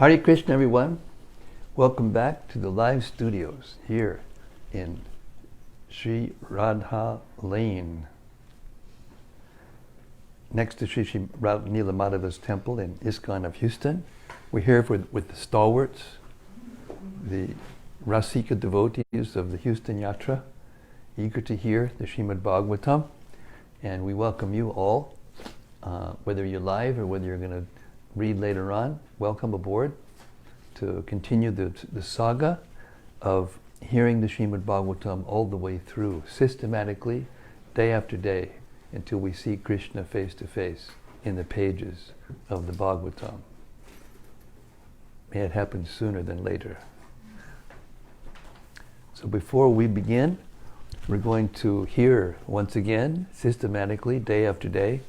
Hare Krishna, everyone. Welcome back to the live studios here in Sri Radha Lane, next to Sri Nila Madhava's temple in ISKCON of Houston. We're here with the stalwarts, the Rasika devotees of the Houston Yatra, eager to hear the Srimad-Bhagavatam, and we welcome you all, whether you're live or whether you're going to read later on. Welcome aboard to continue the saga of hearing the Srimad-Bhagavatam all the way through, systematically, day after day, until we see Krishna face to face in the pages of the Bhagavatam. May it happen sooner than later. So before we begin, we're going to hear once again, systematically, day after day,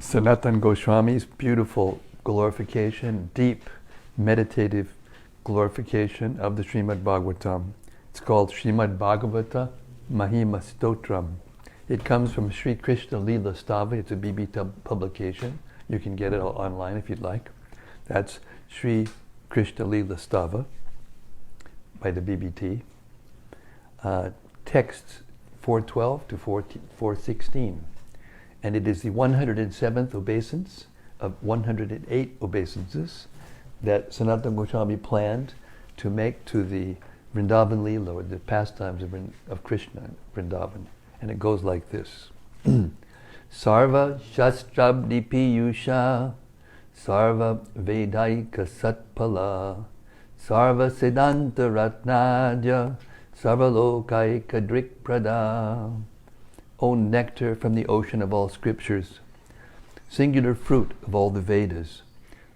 Sanatana Goswami's beautiful glorification, deep meditative glorification of the Srimad-Bhagavatam. It's called Srimad-Bhagavata Mahima Stotram. It comes from Sri Krishna Lila Stava. It's a BB publication. You can get it online if you'd like. That's Sri Krishna Lila Stava by the BBT. Texts 412 to 416. And it is the 107th obeisance of 108 obeisances that Sanatana Goswami planned to make to the Vrindavan Leela, or the pastimes of Krishna in Vrindavan. And it goes like this. Sarva Shastrabdi Piyusha, Sarva Vedaika Satpala, Sarva Siddhanta Ratnadya, Sarva Lokaika Drikprada. O nectar from the ocean of all scriptures, singular fruit of all the Vedas,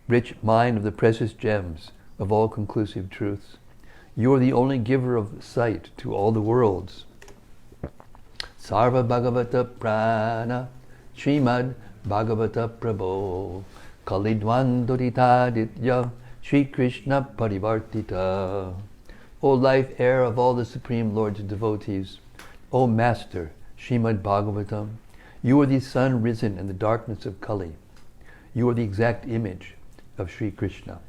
rich mine of the precious gems of all conclusive truths, you are the only giver of sight to all the worlds. Sarva Bhagavata Prana, Srimad Bhagavata Prabho, Kalidwandoditaditya, Sri Krishna Parivartita. O life air of all the Supreme Lord's devotees, O Master, Srimad Bhagavatam, you are the sun risen in the darkness of Kali. You are the exact image of Sri Krishna.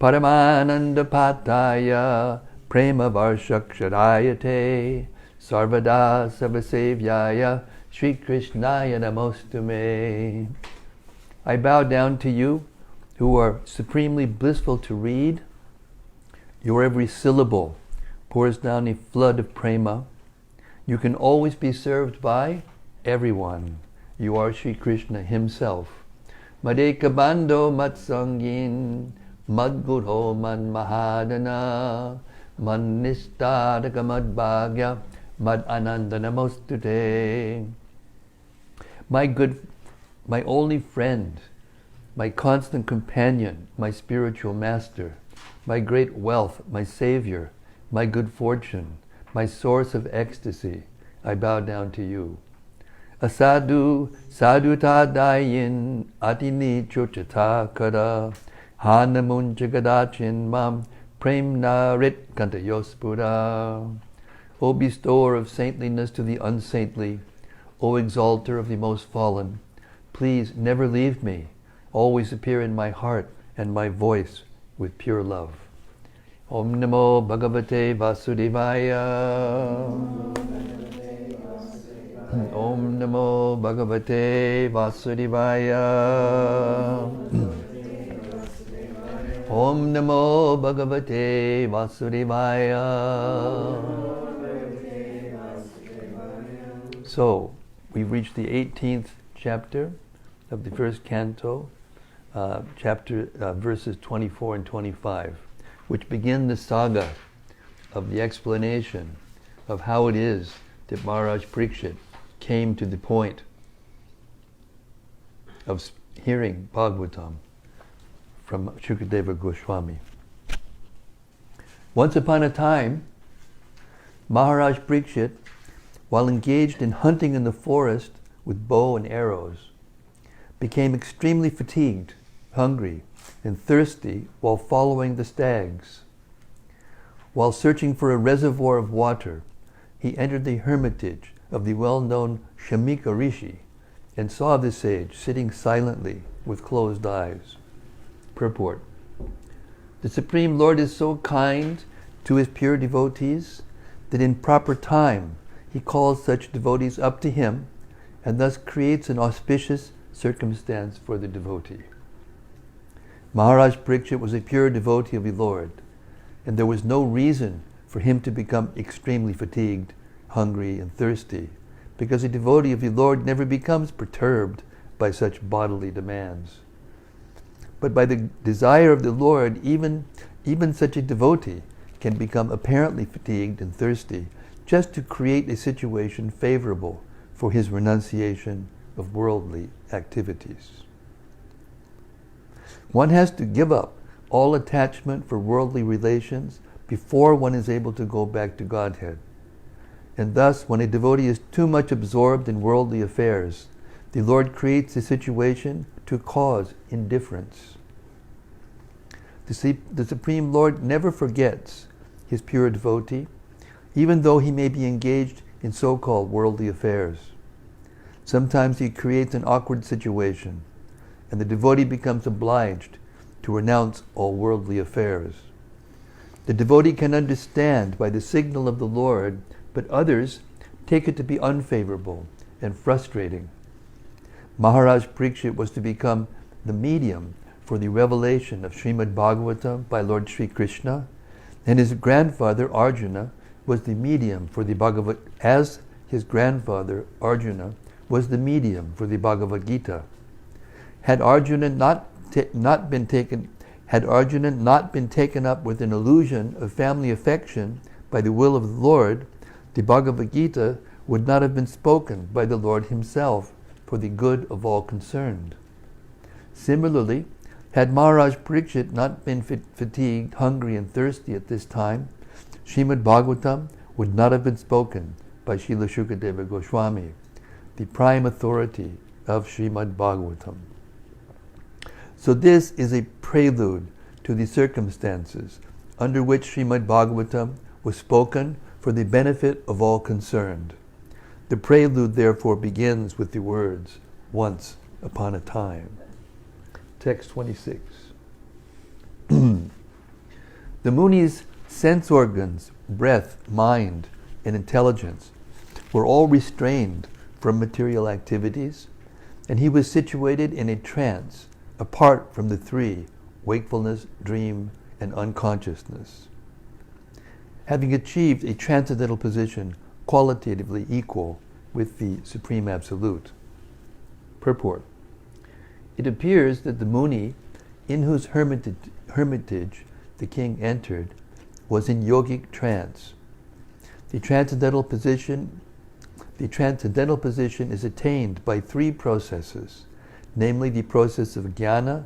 Paramananda Pataya, Prema Varshakshadayate, Sarvada Savasevyaya, Sri Krishnaya Namostume. I bow down to you, who are supremely blissful to read. Your every syllable pours down a flood of prema. You can always be served by everyone. You are Sri Krishna himself. Madeka Bando Matsangin, Madguro Man Mahadana, Man Nistadaka Madbhagya, Mad Ananda Namostute. My only friend, my constant companion, my spiritual master, my great wealth, my savior, my good fortune, my source of ecstasy, I bow down to you. Asadu sadutadayin atini chochata kada hanamun jagadachin mam premna rit kantayospura. O bestower of saintliness to the unsaintly, O exalter of the most fallen, please never leave me. Always appear in my heart and my voice with pure love. Om Namo Bhagavate Vasudevaya. Om Namo Bhagavate Vasudevaya. Om Namo Bhagavate Vasudevaya. So, we've reached the 18th chapter of the first canto, verses 24 and 25, which begin the saga of the explanation of how it is that Maharaj Pariksit came to the point of hearing Bhagavatam from Shukadeva Goswami. Once upon a time, Maharaj Pariksit, while engaged in hunting in the forest with bow and arrows, became extremely fatigued, hungry, and thirsty while following the stags. While searching for a reservoir of water, he entered the hermitage of the well-known Shamika Rishi and saw the sage sitting silently with closed eyes. Purport. The Supreme Lord is so kind to his pure devotees that in proper time he calls such devotees up to him and thus creates an auspicious circumstance for the devotee. Maharaj Pariksit was a pure devotee of the Lord, and there was no reason for him to become extremely fatigued, hungry, and thirsty, because a devotee of the Lord never becomes perturbed by such bodily demands. But by the desire of the Lord, even such a devotee can become apparently fatigued and thirsty, just to create a situation favorable for his renunciation of worldly activities. One has to give up all attachment for worldly relations before one is able to go back to Godhead. And thus, when a devotee is too much absorbed in worldly affairs, the Lord creates a situation to cause indifference. The Supreme Lord never forgets his pure devotee, even though he may be engaged in so-called worldly affairs. Sometimes he creates an awkward situation, and the devotee becomes obliged to renounce all worldly affairs. The devotee can understand by the signal of the Lord, but others take it to be unfavorable and frustrating. Maharaj Pariksit was to become the medium for the revelation of Srimad-Bhagavatam by Lord Sri Krishna, and his grandfather Arjuna was the medium for the Bhagavad, as his grandfather Arjuna was the medium for the Bhagavad Gita. Had Arjuna not been taken up with an illusion of family affection by the will of the Lord, the Bhagavad Gita would not have been spoken by the Lord himself for the good of all concerned. Similarly, had Maharaj Pariksit not been fatigued, hungry, and thirsty at this time, Srimad-Bhagavatam would not have been spoken by Srila Shukadeva Goswami, the prime authority of Srimad-Bhagavatam. So this is a prelude to the circumstances under which Srimad-Bhagavatam was spoken for the benefit of all concerned. The prelude therefore begins with the words, "Once upon a time." Text 26. The Muni's sense organs, breath, mind, and intelligence were all restrained from material activities, and he was situated in a trance apart from the three, wakefulness, dream, and unconsciousness, having achieved a transcendental position qualitatively equal with the Supreme Absolute. Purport. It appears that the Muni, in whose hermitage the king entered, was in yogic trance. The transcendental position is attained by three processes, namely the process of jnana,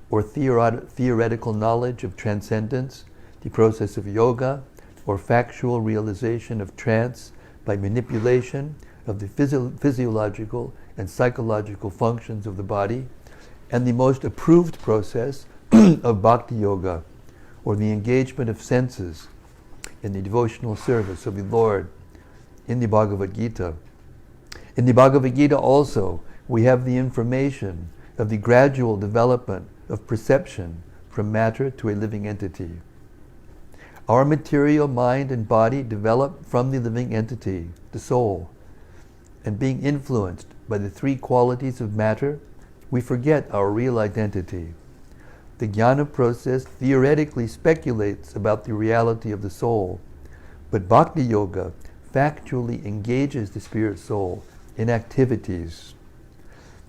or theoretical knowledge of transcendence, the process of yoga, or factual realization of trance by manipulation of the physiological and psychological functions of the body, and the most approved process of bhakti yoga, or the engagement of senses in the devotional service of the Lord in the Bhagavad Gita. In the Bhagavad Gita also, we have the information of the gradual development of perception from matter to a living entity. Our material mind and body develop from the living entity, the soul, and being influenced by the three qualities of matter, we forget our real identity. The jnana process theoretically speculates about the reality of the soul, but bhakti yoga factually engages the spirit soul in activities.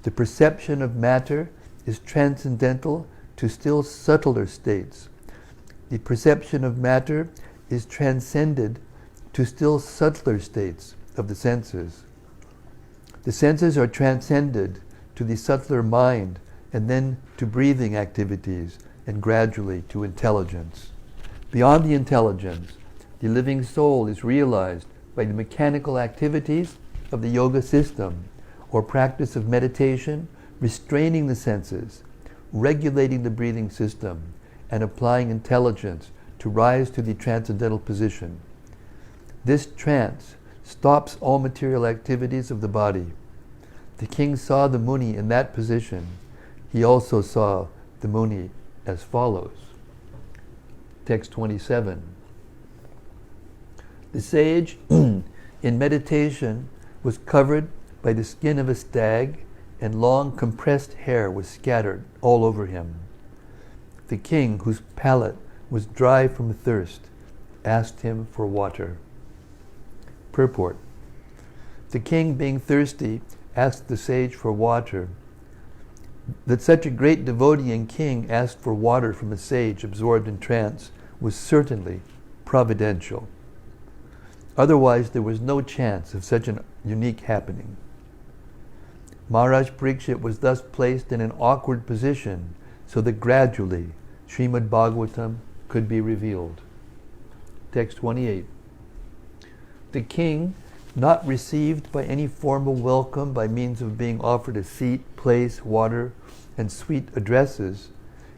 The perception of matter is transcendental to still subtler states. The perception of matter is transcended to still subtler states of the senses. The senses are transcended to the subtler mind, and then to breathing activities, and gradually to intelligence. Beyond the intelligence, the living soul is realized by the mechanical activities of the yoga system, or practice of meditation, restraining the senses, regulating the breathing system, and applying intelligence to rise to the transcendental position. This trance stops all material activities of the body. The king saw the Muni in that position. He also saw the Muni as follows. Text 27. The sage, in meditation, was covered by the skin of a stag, and long compressed hair was scattered all over him. The king, whose palate was dry from thirst, asked him for water. Purport. The king, being thirsty, asked the sage for water. That such a great devotee and king asked for water from a sage absorbed in trance was certainly providential. Otherwise, there was no chance of such an unique happening. Maharaj Pariksit was thus placed in an awkward position so that gradually Srimad-Bhagavatam could be revealed. Text 28. The king, not received by any formal welcome by means of being offered a seat, place, water, and sweet addresses,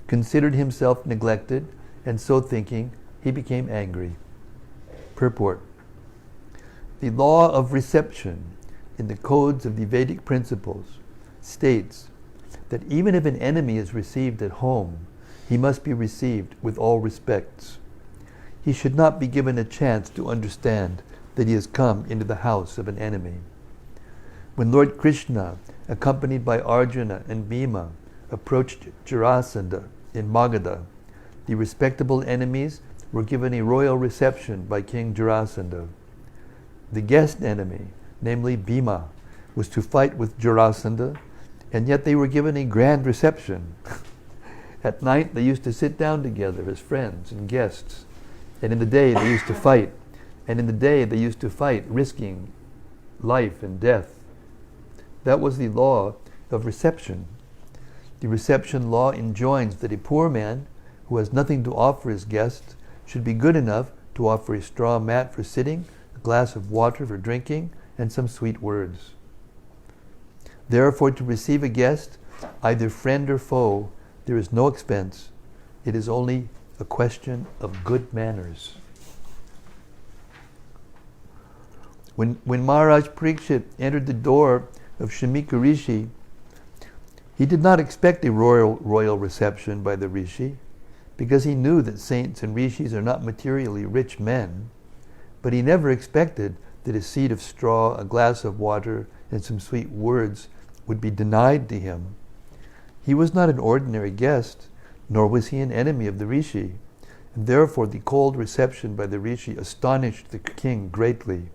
considered himself neglected, and so thinking, he became angry. Purport. The law of reception in the codes of the Vedic principles states that even if an enemy is received at home, he must be received with all respects. He should not be given a chance to understand that he has come into the house of an enemy. When Lord Krishna, accompanied by Arjuna and Bhima, approached Jarasandha in Magadha, the respectable enemies were given a royal reception by King Jarasandha. The guest enemy, namely Bhima, was to fight with Jarasandha, and yet they were given a grand reception. At night they used to sit down together as friends and guests, and in the day they used to fight, risking life and death. That was the law of reception. The reception law enjoins that a poor man who has nothing to offer his guests should be good enough to offer a straw mat for sitting, a glass of water for drinking, and some sweet words. Therefore, to receive a guest, either friend or foe, there is no expense. It is only a question of good manners. When Maharaj Pariksit entered the door of Shamika Rishi, he did not expect a royal reception by the Rishi, because he knew that saints and rishis are not materially rich men, but he never expected that a seat of straw, a glass of water, and some sweet words would be denied to him. He was not an ordinary guest, nor was he an enemy of the Rishi, and therefore the cold reception by the Rishi astonished the king greatly.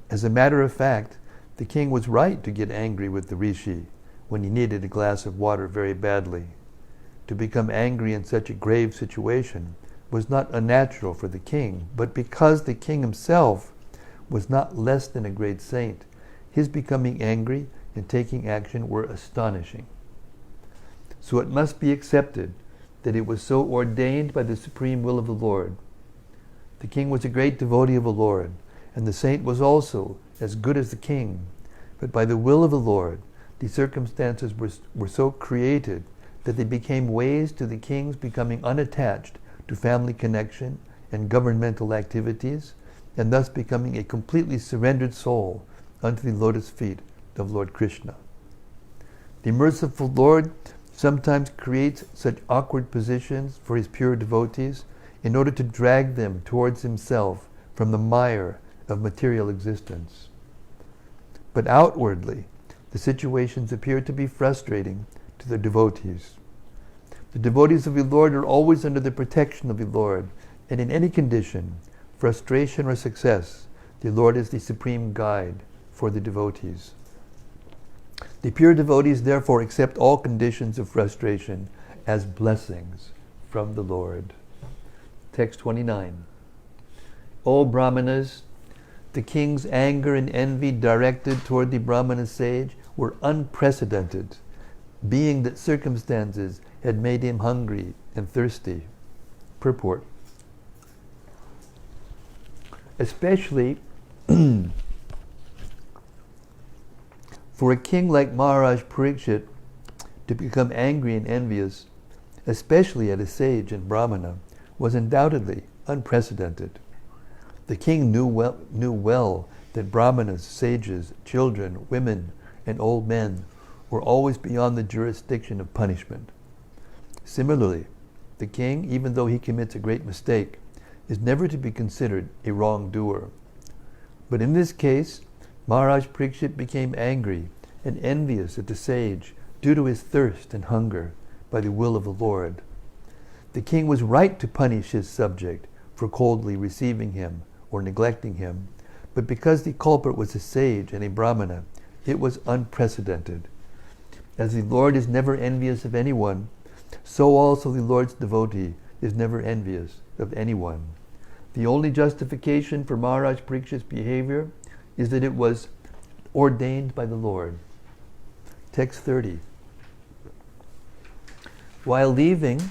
As a matter of fact, the king was right to get angry with the Rishi when he needed a glass of water very badly. To become angry in such a grave situation was not unnatural for the king, but because the king himself was not less than a great saint, his becoming angry and taking action were astonishing. So it must be accepted that it was so ordained by the supreme will of the Lord. The king was a great devotee of the Lord, and the saint was also as good as the king. But by the will of the Lord, the circumstances were so created that they became ways to the king's becoming unattached to family connection and governmental activities, and thus becoming a completely surrendered soul unto the lotus feet of Lord Krishna. The merciful Lord sometimes creates such awkward positions for his pure devotees in order to drag them towards himself from the mire of material existence. But outwardly, the situations appear to be frustrating to the devotees. The devotees of the Lord are always under the protection of the Lord, and in any condition, frustration or success, the Lord is the supreme guide for the devotees. The pure devotees therefore accept all conditions of frustration as blessings from the Lord. Text 29. O Brahmanas, the king's anger and envy directed toward the Brahmana sage were unprecedented, being that circumstances had made him hungry and thirsty. Purport. Especially for a king like Maharaj Pariksit to become angry and envious, especially at a sage and Brahmana, was undoubtedly unprecedented. The king knew well that Brahmanas, sages, children, women, and old men were always beyond the jurisdiction of punishment. Similarly, the king, even though he commits a great mistake, is never to be considered a wrongdoer. But in this case, Maharaj Pariksit became angry and envious at the sage due to his thirst and hunger by the will of the Lord. The king was right to punish his subject for coldly receiving him or neglecting him, but because the culprit was a sage and a Brahmana, it was unprecedented. As the Lord is never envious of anyone, so also the Lord's devotee is never envious of anyone. The only justification for Maharaj Parikshit's behavior is that it was ordained by the Lord. Text 30. While leaving,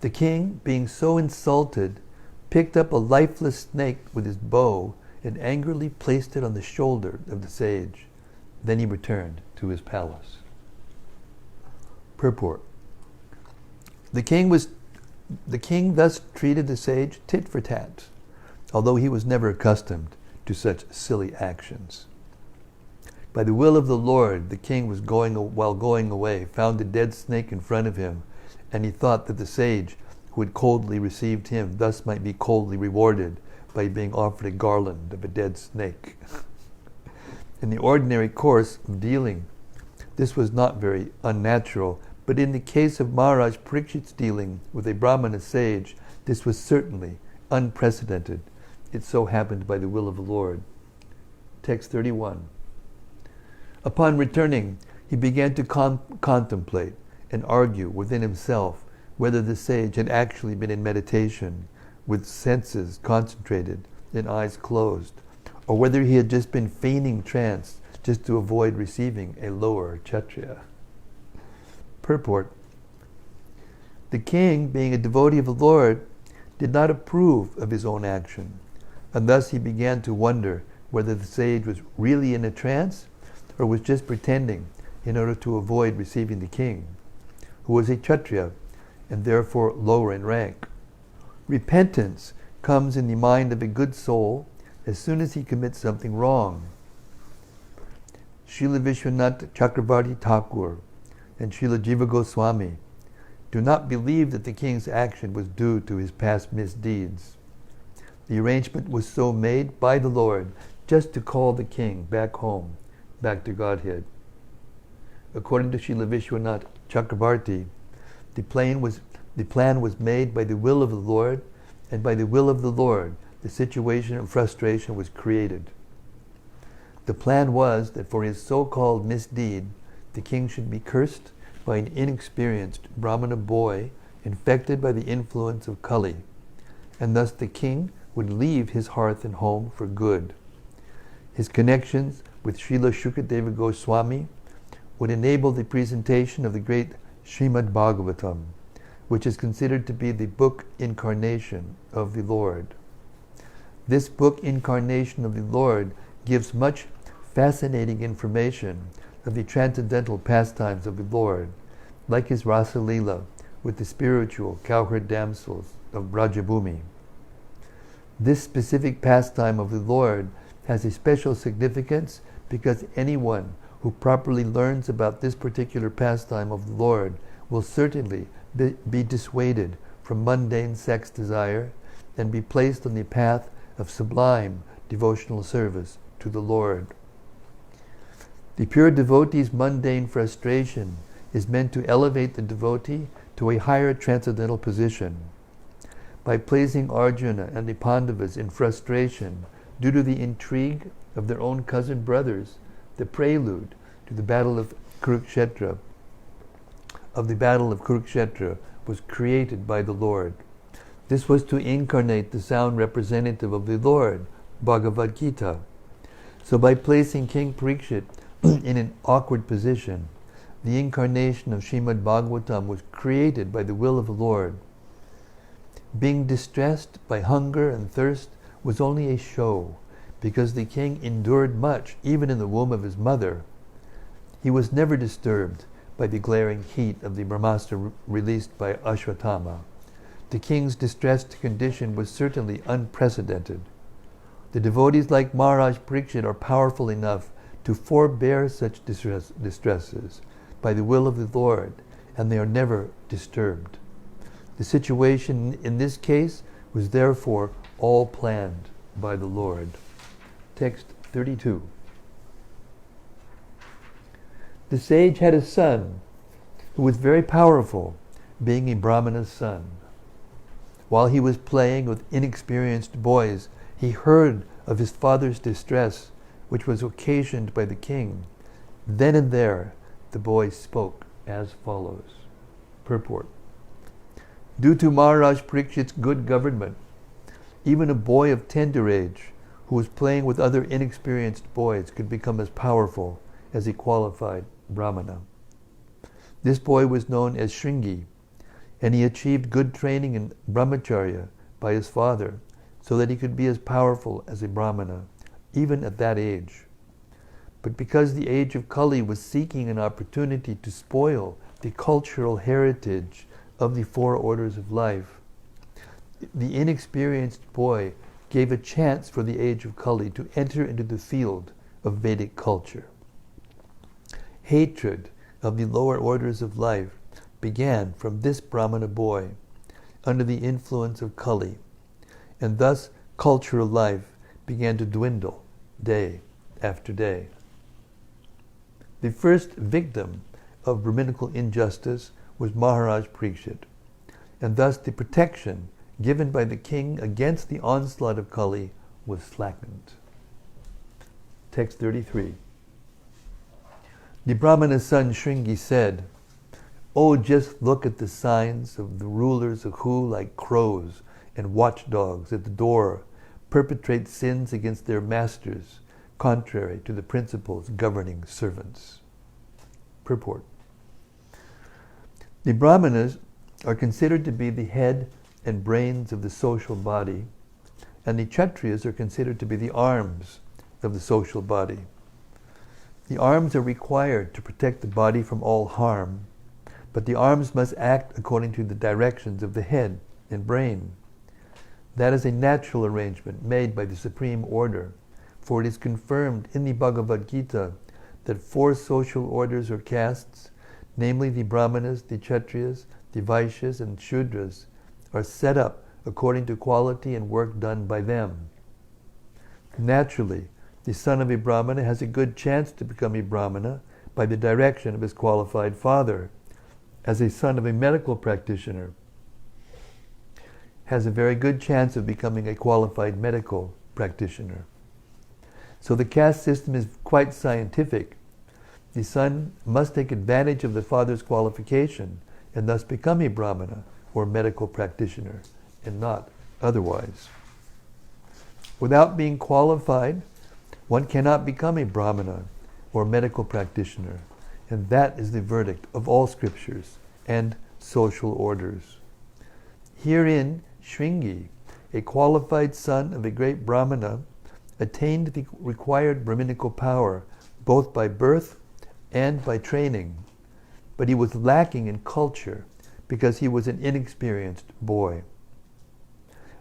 the king, being so insulted, picked up a lifeless snake with his bow and angrily placed it on the shoulder of the sage. Then he returned to his palace. Purport. The king thus treated the sage tit for tat, although he was never accustomed to such silly actions. By the will of the Lord, the king while going away, found a dead snake in front of him, and he thought that the sage who had coldly received him thus might be coldly rewarded by being offered a garland of a dead snake. In the ordinary course of dealing, this was not very unnatural, but in the case of Maharaj Parikshit's dealing with a Brahmana sage, this was certainly unprecedented. It so happened by the will of the Lord. Text 31. Upon returning, he began to contemplate and argue within himself whether the sage had actually been in meditation, with senses concentrated and eyes closed, or whether he had just been feigning trance just to avoid receiving a lower kshatriya. Purport. The king, being a devotee of the Lord, did not approve of his own action, and thus he began to wonder whether the sage was really in a trance or was just pretending in order to avoid receiving the king, who was a kshatriya and therefore lower in rank. Repentance comes in the mind of a good soul as soon as he commits something wrong. Srila Vishwanath Chakravarti Thakur and Srila Jiva Goswami do not believe that the king's action was due to his past misdeeds. The arrangement was so made by the Lord just to call the king back home, back to Godhead. According to Srila Vishwanath Chakravarti, the plan was made by the will of the Lord, and by the will of the Lord, the situation of frustration was created. The plan was that for his so-called misdeed, the king should be cursed by an inexperienced Brahmana boy infected by the influence of Kali, and thus the king would leave his hearth and home for good. His connections with Srila Shukadeva Goswami would enable the presentation of the great Srimad-Bhagavatam, which is considered to be the book incarnation of the Lord. This book incarnation of the Lord gives much fascinating information of the transcendental pastimes of the Lord, like his Rasa Leela with the spiritual cowherd damsels of Brajabhumi. This specific pastime of the Lord has a special significance because anyone who properly learns about this particular pastime of the Lord will certainly be dissuaded from mundane sex desire and be placed on the path of sublime devotional service to the Lord. The pure devotee's mundane frustration is meant to elevate the devotee to a higher transcendental position. By placing Arjuna and the Pandavas in frustration due to the intrigue of their own cousin brothers, the prelude to the battle of Kurukshetra, was created by the Lord. This was to incarnate the sound representative of the Lord, Bhagavad Gita. So by placing King Pariksit in an awkward position, the incarnation of Srimad-Bhagavatam was created by the will of the Lord. Being distressed by hunger and thirst was only a show, because the king endured much, even in the womb of his mother. He was never disturbed by the glaring heat of the Brahmastra released by Ashwatthama. The king's distressed condition was certainly unprecedented. The devotees like Maharaj Pariksit are powerful enough to forbear such distresses by the will of the Lord, and they are never disturbed. The situation in this case was therefore all planned by the Lord. Text 32. The sage had a son who was very powerful, being a Brahmana's son. While he was playing with inexperienced boys, he heard of his father's distress, which was occasioned by the king. Then and there, the boy spoke as follows. Purport. Due to Maharaj Pariksit's good government, even a boy of tender age who was playing with other inexperienced boys could become as powerful as a qualified Brahmana. This boy was known as Shringi, and he achieved good training in brahmacharya by his father so that he could be as powerful as a Brahmana, even at that age. But because the age of Kali was seeking an opportunity to spoil the cultural heritage of the four orders of life, the inexperienced boy gave a chance for the age of Kali to enter into the field of Vedic culture. Hatred of the lower orders of life began from this Brahmana boy under the influence of Kali, and thus cultural life began to dwindle day after day. The first victim of Brahminical injustice was Maharaj Pariksit, and thus the protection given by the king against the onslaught of Kali was slackened. Text 33. The Brahmana's son Shringi said, "Oh, just look at the signs of the rulers who, like crows and watchdogs at the door, perpetrate sins against their masters, contrary to the principles governing servants." Purport. The Brahmanas are considered to be the head and brains of the social body, and the Kshatriyas are considered to be the arms of the social body. The arms are required to protect the body from all harm, but the arms must act according to the directions of the head and brain. That is a natural arrangement made by the Supreme Order, for it is confirmed in the Bhagavad Gita that four social orders or castes, namely the Brahmanas, the Kshatriyas, the Vaishyas, and Shudras, are set up according to quality and work done by them. Naturally, the son of a Brahmana has a good chance to become a Brahmana by the direction of his qualified father, as a son of a medical practitioner has a very good chance of becoming a qualified medical practitioner. So the caste system is quite scientific. The son must take advantage of the father's qualification and thus become a Brahmana or medical practitioner, and not otherwise. Without being qualified, one cannot become a Brahmana or medical practitioner, and that is the verdict of all scriptures and social orders. Herein, Shringi, a qualified son of a great Brahmana, attained the required Brahminical power both by birth and by training, but he was lacking in culture because he was an inexperienced boy.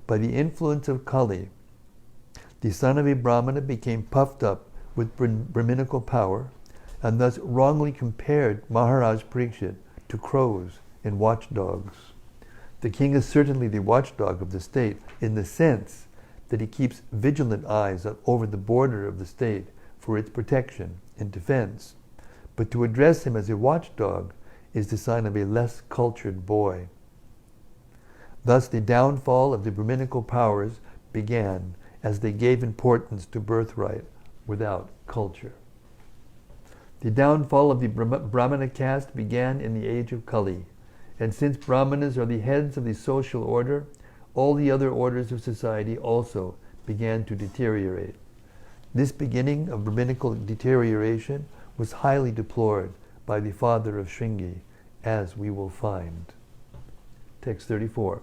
By the influence of Kali, the son of a Brahmana became puffed up with Brahminical power, and thus wrongly compared Maharaj Pariksit to crows and watchdogs. The king is certainly the watchdog of the state in the sense that he keeps vigilant eyes over the border of the state for its protection and defense. But to address him as a watchdog is the sign of a less cultured boy. Thus the downfall of the Brahminical powers began as they gave importance to birthright without culture. The downfall of the Brahmana caste began in the age of Kali, and since Brahmanas are the heads of the social order, all the other orders of society also began to deteriorate. This beginning of Brahminical deterioration was highly deplored by the father of Shringi, as we will find. Text 34.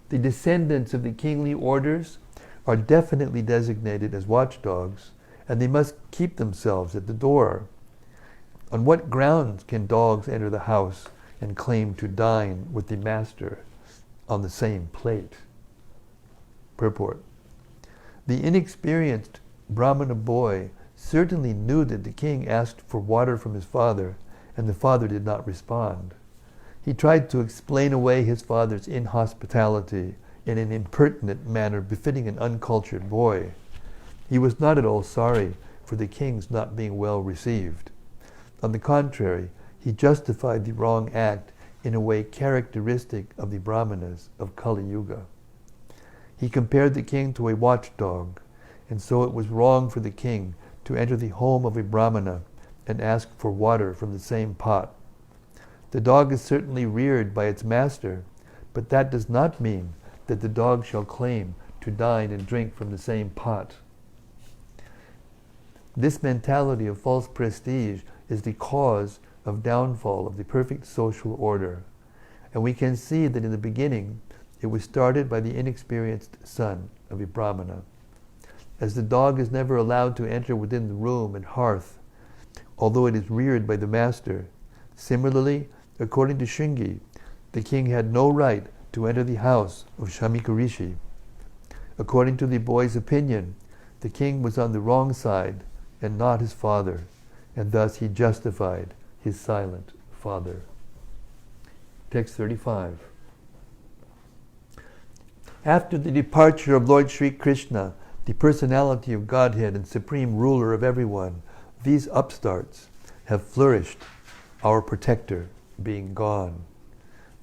The descendants of the kingly orders are definitely designated as watchdogs, and they must keep themselves at the door. On what grounds can dogs enter the house and claim to dine with the master on the same plate? Purport. The inexperienced Brahmana boy certainly knew that the king asked for water from his father, and the father did not respond. He tried to explain away his father's inhospitality in an impertinent manner befitting an uncultured boy. He was not at all sorry for the king's not being well received. On the contrary, he justified the wrong act in a way characteristic of the Brahmanas of Kali Yuga. He compared the king to a watchdog, and so it was wrong for the king to enter the home of a Brahmana and ask for water from the same pot. The dog is certainly reared by its master, but that does not mean that the dog shall claim to dine and drink from the same pot. This mentality of false prestige is the cause of downfall of the perfect social order. And we can see that in the beginning, it was started by the inexperienced son of a Brahmana. As the dog is never allowed to enter within the room and hearth, although it is reared by the master, similarly, according to Shringi, the king had no right to enter the house of Shamika Rishi. According to the boy's opinion, the king was on the wrong side and not his father, and thus he justified his silent father. Text 35. After the departure of Lord Sri Krishna, the personality of Godhead and supreme ruler of everyone, these upstarts have flourished, our protector being gone.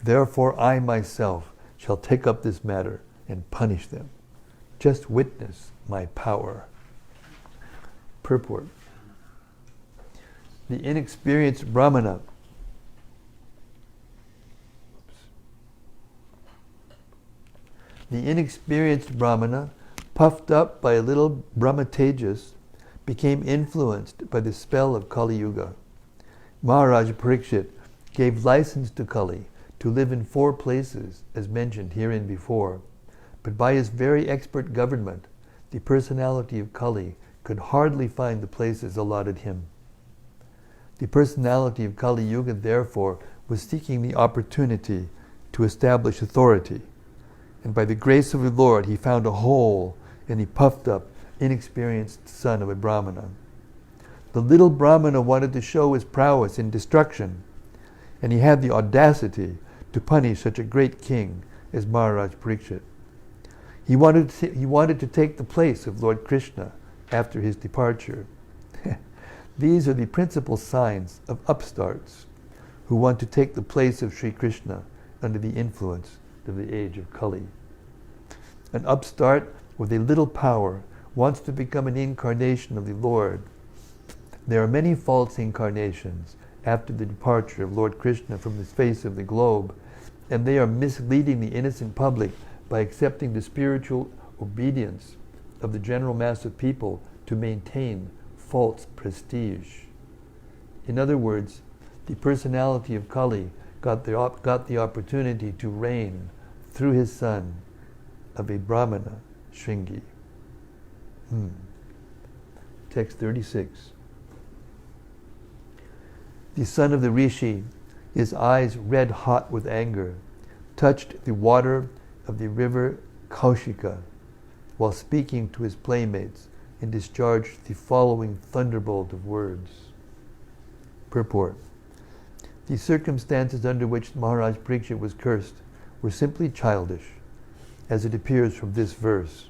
Therefore I myself shall take up this matter and punish them. Just witness my power. Purport. The inexperienced Brahmana puffed up by a little Brahmatejas, became influenced by the spell of Kali Yuga. Maharaja Pariksit gave license to Kali to live in 4 places, as mentioned herein before, but by his very expert government, the personality of Kali could hardly find the places allotted him. The personality of Kali Yuga, therefore, was seeking the opportunity to establish authority, and by the grace of the Lord, he found a hole in the puffed up, inexperienced son of a Brahmana. The little Brahmana wanted to show his prowess in destruction, and he had the audacity to punish such a great king as Maharaj Pariksit. He wanted to take the place of Lord Krishna after his departure. These are the principal signs of upstarts who want to take the place of Sri Krishna under the influence of the age of Kali. An upstart with a little power wants to become an incarnation of the Lord. There are many false incarnations after the departure of Lord Krishna from the face of the globe, and they are misleading the innocent public by accepting the spiritual obedience of the general mass of people to maintain false prestige. In other words, the personality of Kali got the opportunity to reign through his son of a Brahmana, Shringi. Text 36. The son of the Rishi, his eyes red hot with anger, touched the water of the river Kaushika while speaking to his playmates and discharged the following thunderbolt of words. Purport. The circumstances under which Maharaj Pariksit was cursed were simply childish, as it appears from this verse.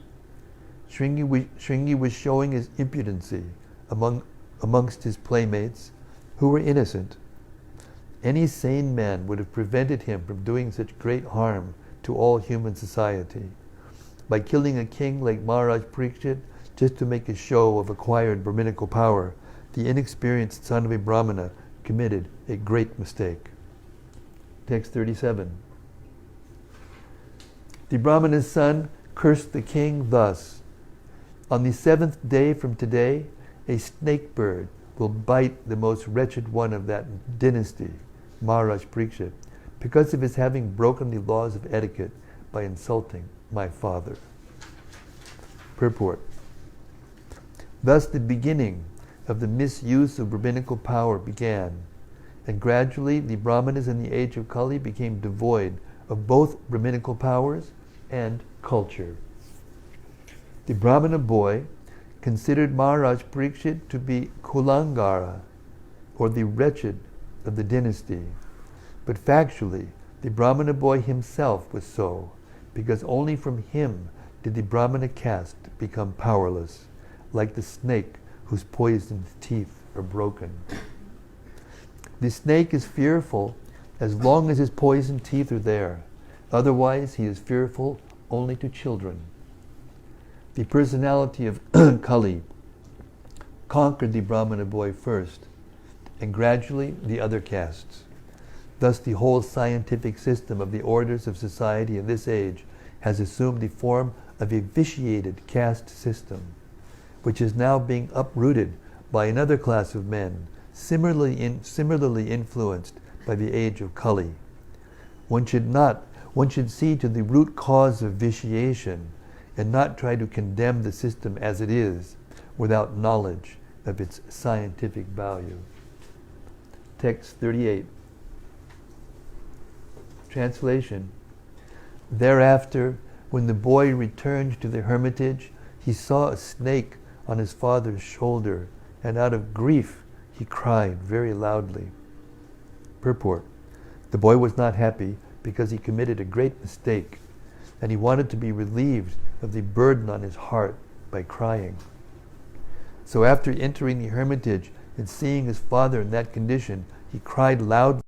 Shringi was showing his impudency amongst his playmates, who were innocent. Any sane man would have prevented him from doing such great harm to all human society. By killing a king like Maharaj Pariksit just to make a show of acquired Brahminical power, the inexperienced son of a Brahmana committed a great mistake. Text 37. The Brahmana's son cursed the king thus: on the 7th day from today, a snake bird will bite the most wretched one of that dynasty, Maharaj Pariksit, because of his having broken the laws of etiquette by insulting my father. Purport. Thus the beginning of the misuse of rabbinical power began, and gradually the Brahmanas in the age of Kali became devoid of both rabbinical powers and culture. The Brahmana boy considered Maharaj Pariksit to be Kulangara, or the wretched of the dynasty, But factually, the Brahmana boy himself was so, because only from him did the Brahmana caste become powerless, like the snake whose poisoned teeth are broken. The snake is fearful as long as his poisoned teeth are there. Otherwise, he is fearful only to children. The personality of Kali conquered the Brahmana boy first, and gradually the other castes. Thus the whole scientific system of the orders of society in this age has assumed the form of a vitiated caste system, which is now being uprooted by another class of men, similarly influenced by the age of Kali. One should see to the root cause of vitiation and not try to condemn the system as it is without knowledge of its scientific value. Text 38. Translation. Thereafter, when the boy returned to the hermitage, he saw a snake on his father's shoulder, and out of grief he cried very loudly. Purport. The boy was not happy because he committed a great mistake, and he wanted to be relieved of the burden on his heart by crying. So after entering the hermitage and seeing his father in that condition, he cried loudly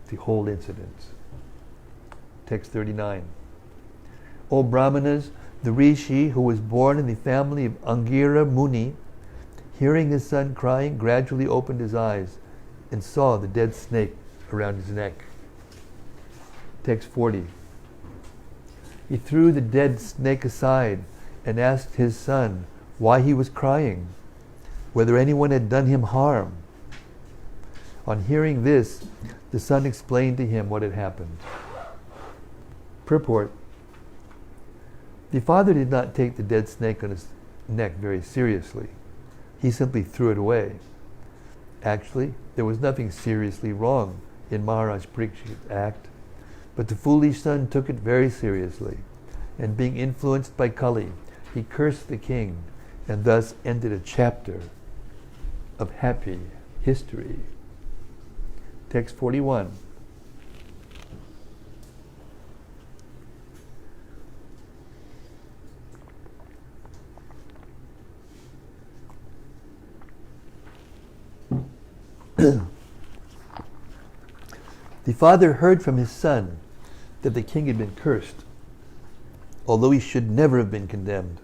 the whole incident. Text 39. O Brahmanas, the Rishi who was born in the family of Angira Muni, hearing his son crying, gradually opened his eyes and saw the dead snake around his neck. Text 40. He threw the dead snake aside and asked his son why he was crying, whether anyone had done him harm. On hearing this, the son explained to him what had happened. Purport. The father did not take the dead snake on his neck very seriously. He simply threw it away. Actually, there was nothing seriously wrong in Maharaj Parikshit's act, but the foolish son took it very seriously, and being influenced by Kali, he cursed the king, and thus ended a chapter of happy history. Text 41. The father heard from his son that the king had been cursed, although he should never have been condemned,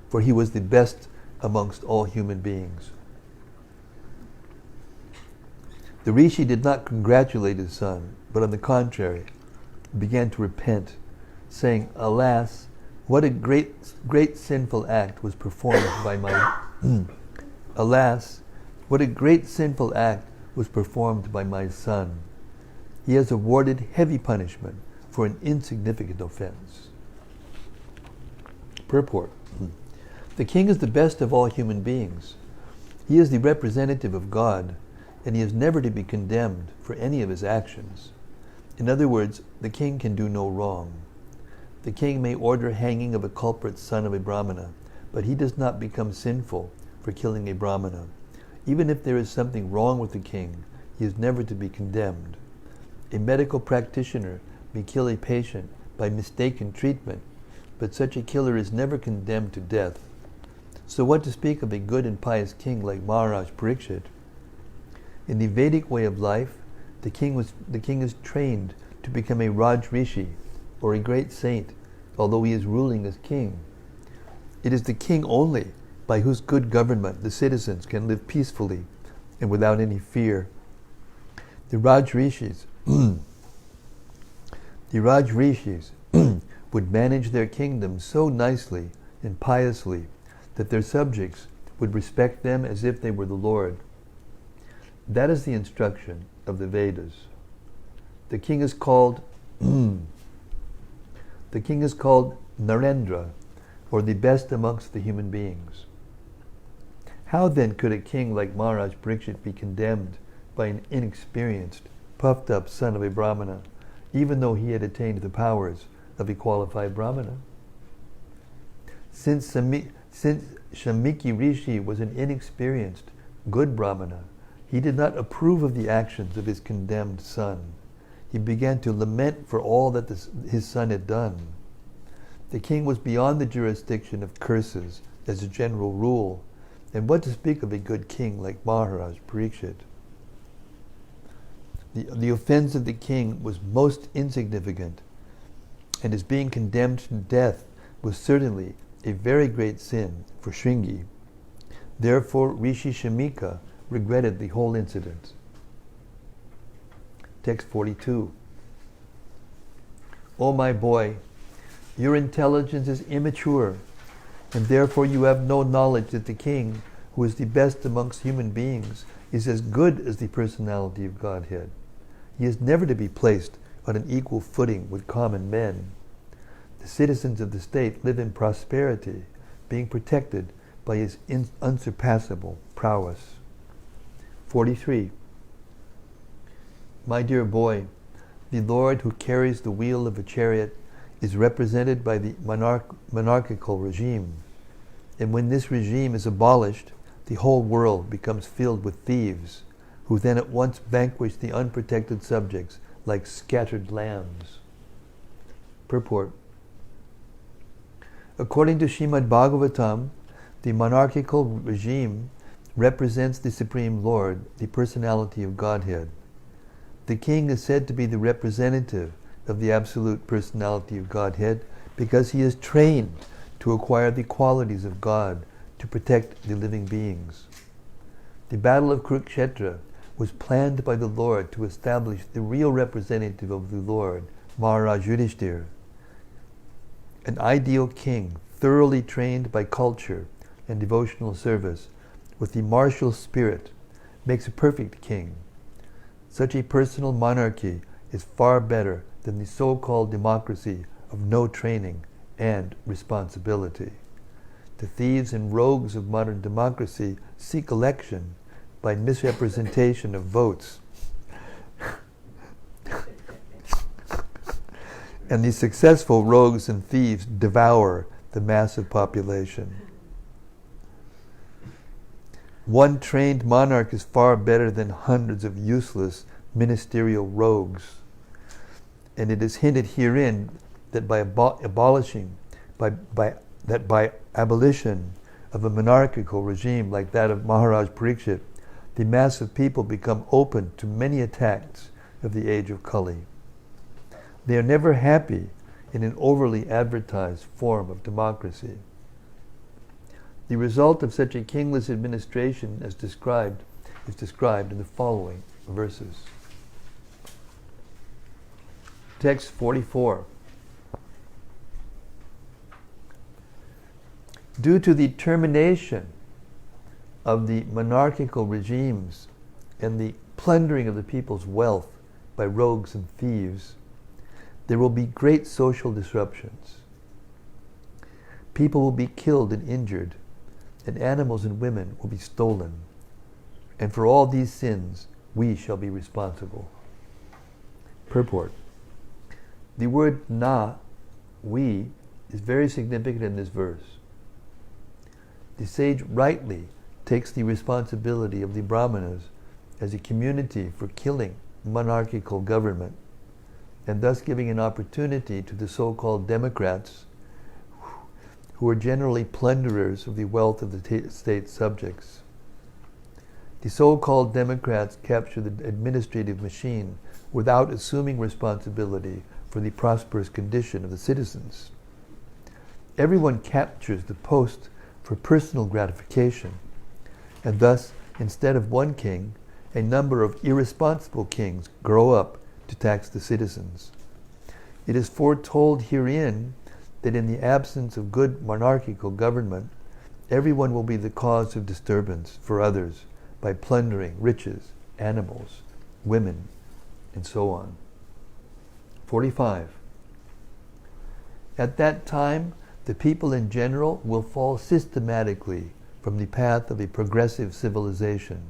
for he was the best amongst all human beings. The Rishi did not congratulate his son, but on the contrary, began to repent, saying, "Alas, what a great sinful act was performed by my Alas, what a great sinful act was performed by my son. He has awarded heavy punishment for an insignificant offense." Purport. The king is the best of all human beings. He is the representative of God, and he is never to be condemned for any of his actions. In other words, the king can do no wrong. The king may order hanging of a culprit son of a Brahmana, but he does not become sinful for killing a Brahmana. Even if there is something wrong with the king, he is never to be condemned. A medical practitioner may kill a patient by mistaken treatment, but such a killer is never condemned to death. So what to speak of a good and pious king like Maharaj Pariksit? In the Vedic way of life, the king is trained to become a Raj Rishi, or a great saint, although he is ruling as king. It is the king only by whose good government the citizens can live peacefully and without any fear. The Raj Rishis would manage their kingdom so nicely and piously that their subjects would respect them as if they were the Lord. That is the instruction of the Vedas. The king is called Narendra, or the best amongst the human beings. How then could a king like Maharaj Pariksit be condemned by an inexperienced, puffed up son of a Brahmana, even though he had attained the powers of a qualified Brahmana? Since Shamiki Rishi was an inexperienced, good Brahmana, he did not approve of the actions of his condemned son. he began to lament for all that his son had done. The king was beyond the jurisdiction of curses as a general rule, and what to speak of a good king like Maharaja Pariksit. The offense of the king was most insignificant, and his being condemned to death was certainly a very great sin for Shringi. Therefore, Rishi Shamika regretted the whole incident. Text 42. O my boy, your intelligence is immature, and therefore you have no knowledge that the king, who is the best amongst human beings, is as good as the personality of Godhead. He is never to be placed on an equal footing with common men. The citizens of the state live in prosperity, being protected by his unsurpassable prowess. 43. My dear boy, the Lord who carries the wheel of a chariot is represented by the monarchical regime. And when this regime is abolished, the whole world becomes filled with thieves, who then at once vanquish the unprotected subjects like scattered lambs. Purport. According to Srimad-Bhagavatam, the monarchical regime represents the Supreme Lord, the personality of Godhead. The king is said to be the representative of the absolute personality of Godhead because he is trained to acquire the qualities of God to protect the living beings. The battle of Kurukshetra was planned by the Lord to establish the real representative of the Lord, Maharaja Yudhishthira. An ideal king, thoroughly trained by culture and devotional service, with the martial spirit, makes a perfect king. Such a personal monarchy is far better than the so-called democracy of no training and responsibility. The thieves and rogues of modern democracy seek election by misrepresentation of votes. And the successful rogues and thieves devour the massive population. One trained monarch is far better than hundreds of useless ministerial rogues. And it is hinted herein that by abolition of a monarchical regime like that of Maharaj Pariksit, the mass of people become open to many attacks of the age of Kali. They are never happy in an overly advertised form of democracy. The result of such a kingless administration is described in the following verses. Text 44. Due to the termination of the monarchical regimes and the plundering of the people's wealth by rogues and thieves, there will be great social disruptions. People will be killed and injured, and animals and women will be stolen. And for all these sins, we shall be responsible. Purport. The word na, we, is very significant in this verse. The sage rightly takes the responsibility of the Brahmanas as a community for killing monarchical government, and thus giving an opportunity to the so-called democrats, who are generally plunderers of the wealth of the state's subjects. The so-called democrats capture the administrative machine without assuming responsibility for the prosperous condition of the citizens. Everyone captures the post for personal gratification, and thus, instead of one king, a number of irresponsible kings grow up to tax the citizens. It is foretold herein that in the absence of good monarchical government, everyone will be the cause of disturbance for others by plundering riches, animals, women, and so on. 45. At that time, the people in general will fall systematically from the path of a progressive civilization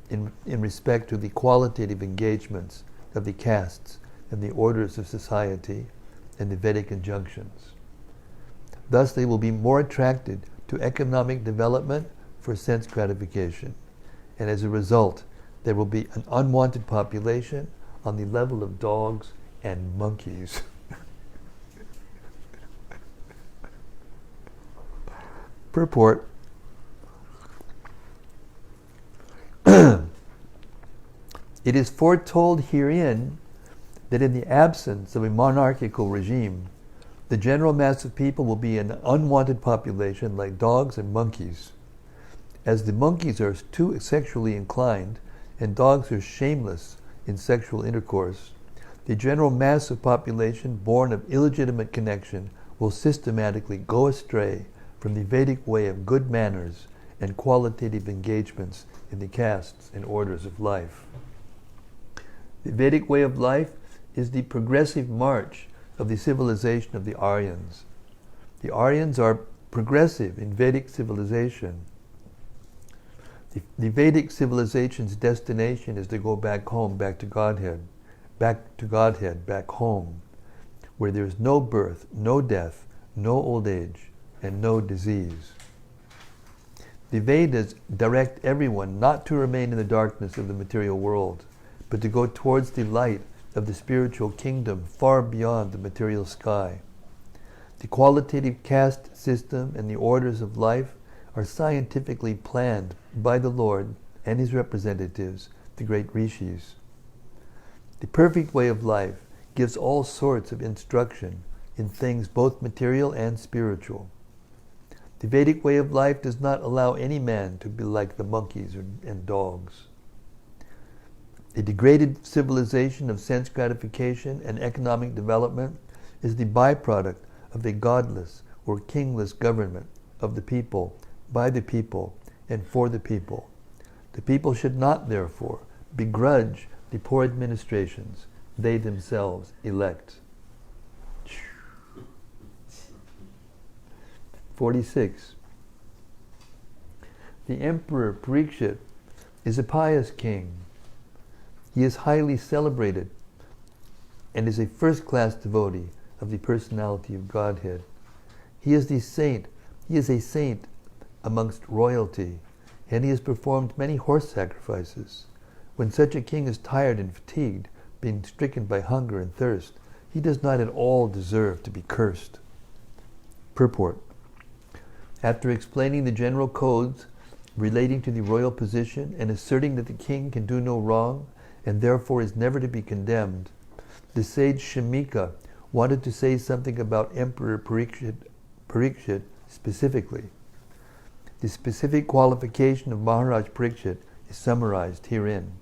in respect to the qualitative engagements of the castes and the orders of society and the Vedic injunctions. Thus they will be more attracted to economic development for sense gratification, and as a result there will be an unwanted population on the level of dogs and monkeys. Purport. It is foretold herein that in the absence of a monarchical regime, the general mass of people will be an unwanted population like dogs and monkeys. As the monkeys are too sexually inclined and dogs are shameless in sexual intercourse, the general mass of population born of illegitimate connection will systematically go astray from the Vedic way of good manners and qualitative engagements in the castes and orders of life. The Vedic way of life is the progressive march of the civilization of the Aryans. The Aryans are progressive in Vedic civilization. The Vedic civilization's destination is to go back home, back to Godhead, back home, where there is no birth, no death, no old age, and no disease. The Vedas direct everyone not to remain in the darkness of the material world, but to go towards the light of the spiritual kingdom far beyond the material sky. The qualitative caste system and the orders of life are scientifically planned by the Lord and his representatives, the great rishis. The perfect way of life gives all sorts of instruction in things both material and spiritual. The Vedic way of life does not allow any man to be like the monkeys and dogs. A degraded civilization of sense gratification and economic development is the byproduct of a godless or kingless government of the people, by the people, and for the people. The people should not, therefore, begrudge the poor administrations they themselves elect. 46. The Emperor Pariksit is a pious king. He is highly celebrated and is a first-class devotee of the personality of Godhead. He is a saint amongst royalty, and he has performed many horse sacrifices. When such a king is tired and fatigued, being stricken by hunger and thirst, he does not at all deserve to be cursed. Purport. After explaining the general codes relating to the royal position and asserting that the king can do no wrong and therefore is never to be condemned, the sage Shamika wanted to say something about Emperor Pariksit specifically. The specific qualification of Maharaj Pariksit is summarized herein.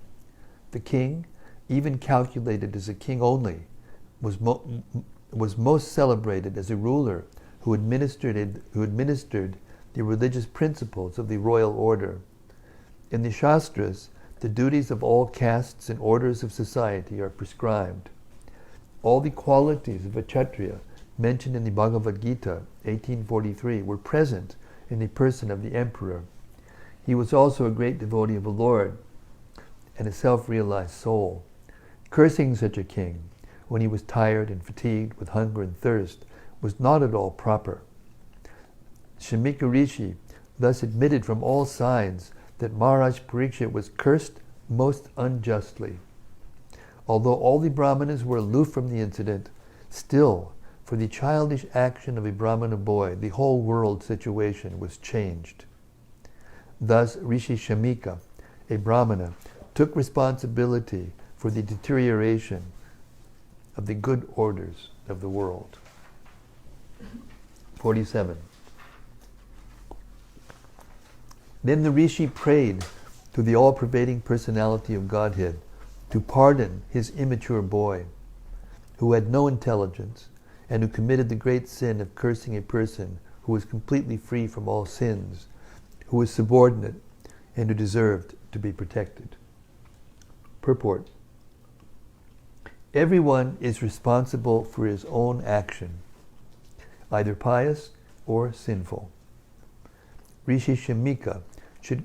The king, even calculated as a king only, was most celebrated as a ruler who administered the religious principles of the royal order. In the Shastras, the duties of all castes and orders of society are prescribed. All the qualities of a Kshatriya mentioned in the Bhagavad Gita 1843 were present in the person of the emperor. He was also a great devotee of the Lord and a self-realized soul. Cursing such a king when he was tired and fatigued with hunger and thirst was not at all proper. Shamika Rishi thus admitted from all sides that Maharaj Pariksit was cursed most unjustly. Although all the Brahmanas were aloof from the incident, still, for the childish action of a Brahmana boy, the whole world situation was changed. Thus, Rishi Shamika, a Brahmana, took responsibility for the deterioration of the good orders of the world. 47. Then the Rishi prayed to the all-pervading personality of Godhead to pardon his immature boy, who had no intelligence and who committed the great sin of cursing a person who was completely free from all sins, who was subordinate, and who deserved to be protected. Purport. Everyone is responsible for his own action, either pious or sinful. Rishi Shamika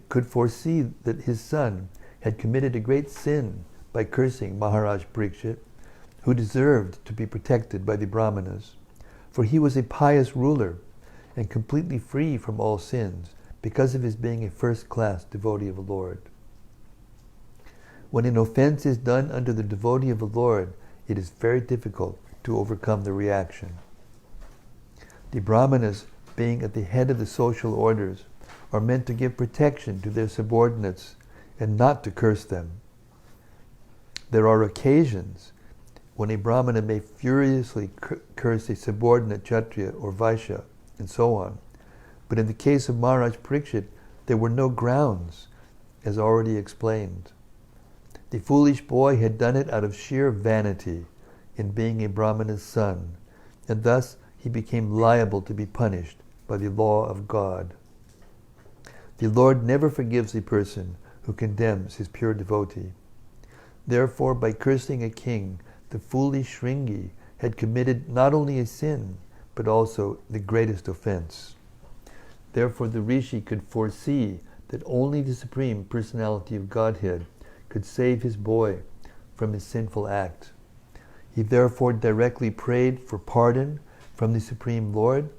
could foresee that his son had committed a great sin by cursing Maharaj Pariksit, who deserved to be protected by the Brahmanas, for he was a pious ruler and completely free from all sins because of his being a first-class devotee of the Lord. When an offense is done under the devotee of the Lord, it is very difficult to overcome the reaction. The Brahmanas, being at the head of the social orders, are meant to give protection to their subordinates and not to curse them. There are occasions when a Brahmana may furiously curse a subordinate Kshatriya or Vaishya, and so on. But in the case of Maharaj Pariksit, there were no grounds, as already explained. The foolish boy had done it out of sheer vanity in being a Brahmana's son, and thus he became liable to be punished by the law of God. The Lord never forgives a person who condemns his pure devotee. Therefore, by cursing a king, the foolish Shringi had committed not only a sin, but also the greatest offense. Therefore, the Rishi could foresee that only the Supreme Personality of Godhead could save his boy from his sinful act. He therefore directly prayed for pardon from the Supreme Lord,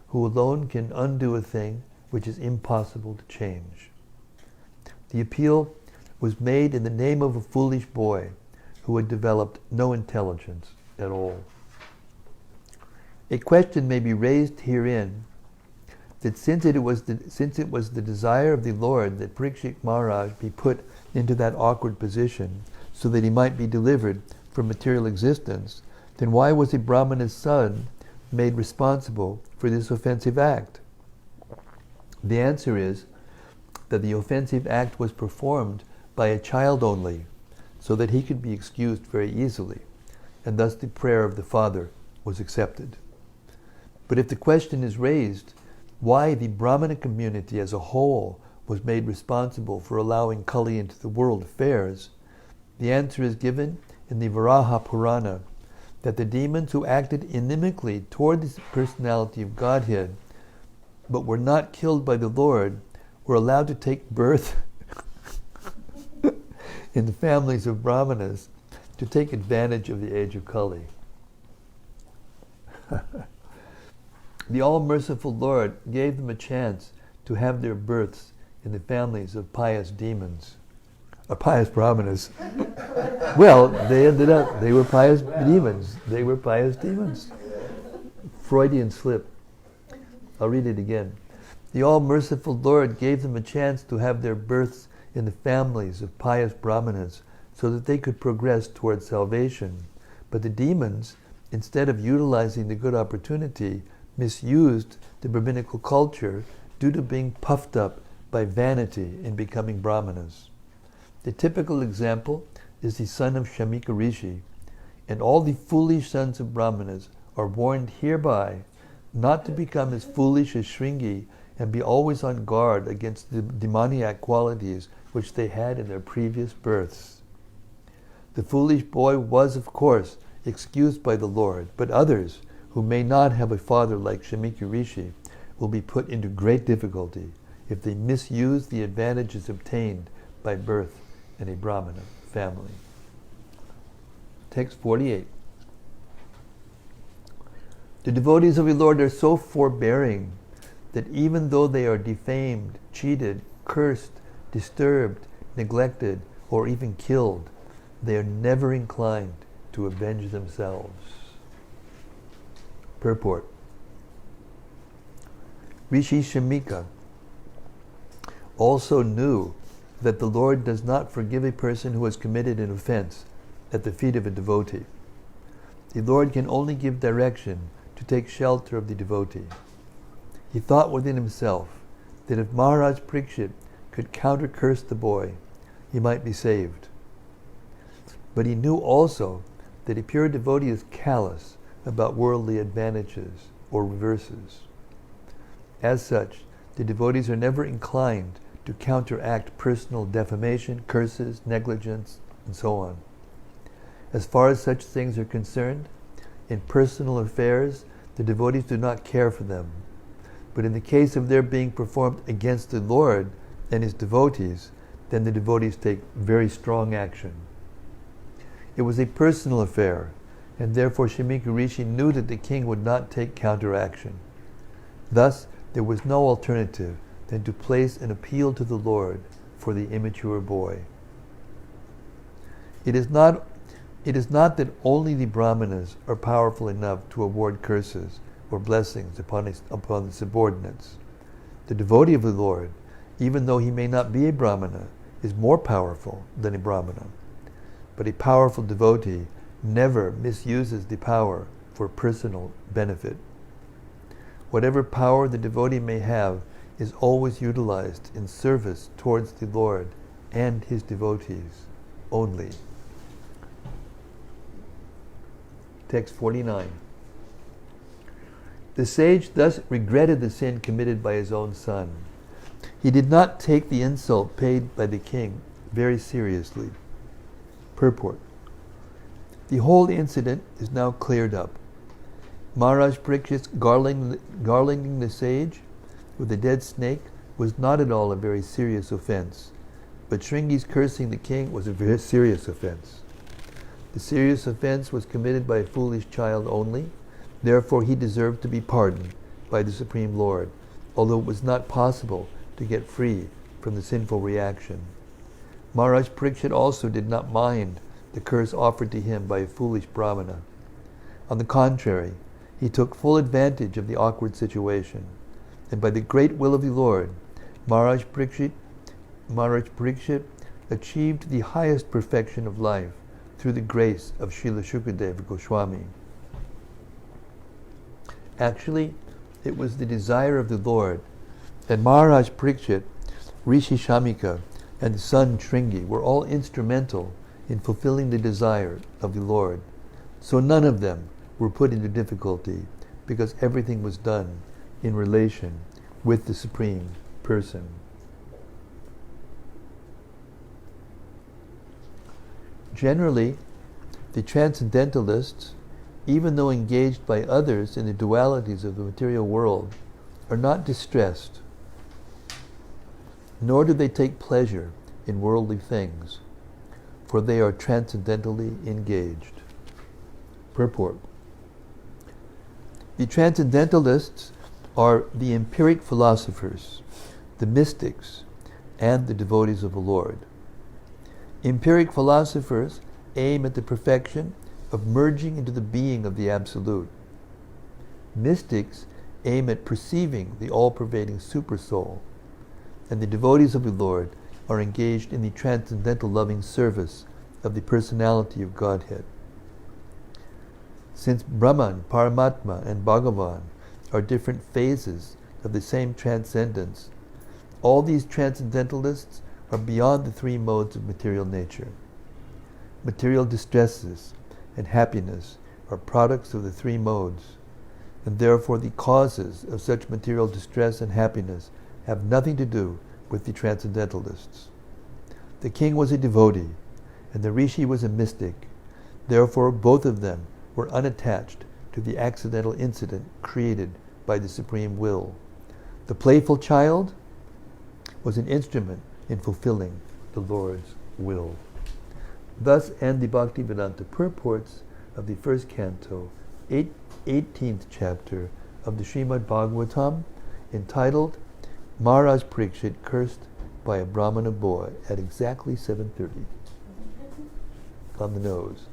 who alone can undo a thing which is impossible to change. The appeal was made in the name of a foolish boy who had developed no intelligence at all. A question may be raised herein that since it was the desire of the Lord that Pariksit Maharaj be put into that awkward position so that he might be delivered from material existence, then why was a Brahmana's son made responsible for this offensive act? The answer is that the offensive act was performed by a child only, so that he could be excused very easily, and thus the prayer of the father was accepted. But if the question is raised, why the Brahmana community as a whole was made responsible for allowing Kali into the world affairs, the answer is given in the Varaha Purana, that the demons who acted inimically toward the personality of Godhead, but were not killed by the Lord, were allowed to take birth in the families of Brahmanas to take advantage of the age of Kali. The all-merciful Lord gave them a chance to have their births in the families of pious demons, or pious Brahmanas. Well, they were pious demons. They were pious demons. Freudian slip. I'll read it again. The all-merciful Lord gave them a chance to have their births in the families of pious Brahmanas so that they could progress towards salvation. But the demons, instead of utilizing the good opportunity, misused the Brahminical culture due to being puffed up by vanity in becoming Brahmanas. The typical example is the son of Shamika Rishi, and all the foolish sons of Brahmanas are warned hereby not to become as foolish as Shringi and be always on guard against the demoniac qualities which they had in their previous births. The foolish boy was, of course, excused by the Lord, but others, who may not have a father like Shamika Rishi, will be put into great difficulty if they misuse the advantages obtained by birth in a Brahmana family. Text 48. The devotees of the Lord are so forbearing that even though they are defamed, cheated, cursed, disturbed, neglected, or even killed, they are never inclined to avenge themselves. Purport. Rishi Shamika also knew that the Lord does not forgive a person who has committed an offense at the feet of a devotee. The Lord can only give direction to take shelter of the devotee. He thought within himself that if Maharaj Pariksit could counter-curse the boy, he might be saved. But he knew also that a pure devotee is callous about worldly advantages or reverses. As such, the devotees are never inclined to counteract personal defamation, curses, negligence, and so on. As far as such things are concerned, in personal affairs, the devotees do not care for them. But in the case of their being performed against the Lord and his devotees, then the devotees take very strong action. It was a personal affair, and therefore Shamika Rishi knew that the king would not take counteraction. Thus, there was no alternative than to place an appeal to the Lord for the immature boy. It is not that only the Brahmanas are powerful enough to award curses or blessings upon the subordinates. The devotee of the Lord, even though he may not be a Brahmana, is more powerful than a Brahmana. But a powerful devotee never misuses the power for personal benefit. Whatever power the devotee may have is always utilized in service towards the Lord and his devotees only. Text 49. The sage thus regretted the sin committed by his own son. He did not take the insult paid by the king very seriously. Purport. The whole incident is now cleared up. Maharaj Pariksit garlanding the sage with a dead snake was not at all a very serious offense, but Shringi's cursing the king was a very serious offense. The serious offense was committed by a foolish child only, therefore he deserved to be pardoned by the Supreme Lord, although it was not possible to get free from the sinful reaction. Maharaj Pariksit also did not mind the curse offered to him by a foolish Brahmana. On the contrary, he took full advantage of the awkward situation, and by the great will of the Lord, Maharaj Pariksit achieved the highest perfection of life through the grace of Srila Shukadeva Goswami. Actually, it was the desire of the Lord, and Maharaj Pariksit, Rishi Shamika, and the son Shringi were all instrumental in fulfilling the desire of the Lord. So none of them were put into difficulty, because everything was done in relation with the Supreme Person. Generally, the transcendentalists, even though engaged by others in the dualities of the material world, are not distressed, nor do they take pleasure in worldly things, for they are transcendentally engaged. Purport. The transcendentalists are the empiric philosophers, the mystics, and the devotees of the Lord. Empiric philosophers aim at the perfection of merging into the being of the Absolute. Mystics aim at perceiving the all-pervading Supersoul, and the devotees of the Lord are engaged in the transcendental loving service of the personality of Godhead. Since Brahman, Paramatma, and Bhagavan are different phases of the same transcendence, all these transcendentalists are beyond the three modes of material nature. Material distresses and happiness are products of the three modes, and therefore the causes of such material distress and happiness have nothing to do with the transcendentalists. The king was a devotee, and the rishi was a mystic. Therefore both of them were unattached to the accidental incident created by the Supreme Will. The playful child was an instrument in fulfilling the Lord's will. Thus end the Bhaktivedanta purports of the first canto, 18th chapter of the Srimad-Bhagavatam, entitled Maharaj Pariksit Cursed by a Brahmana Boy, at exactly 7:30 on the nose.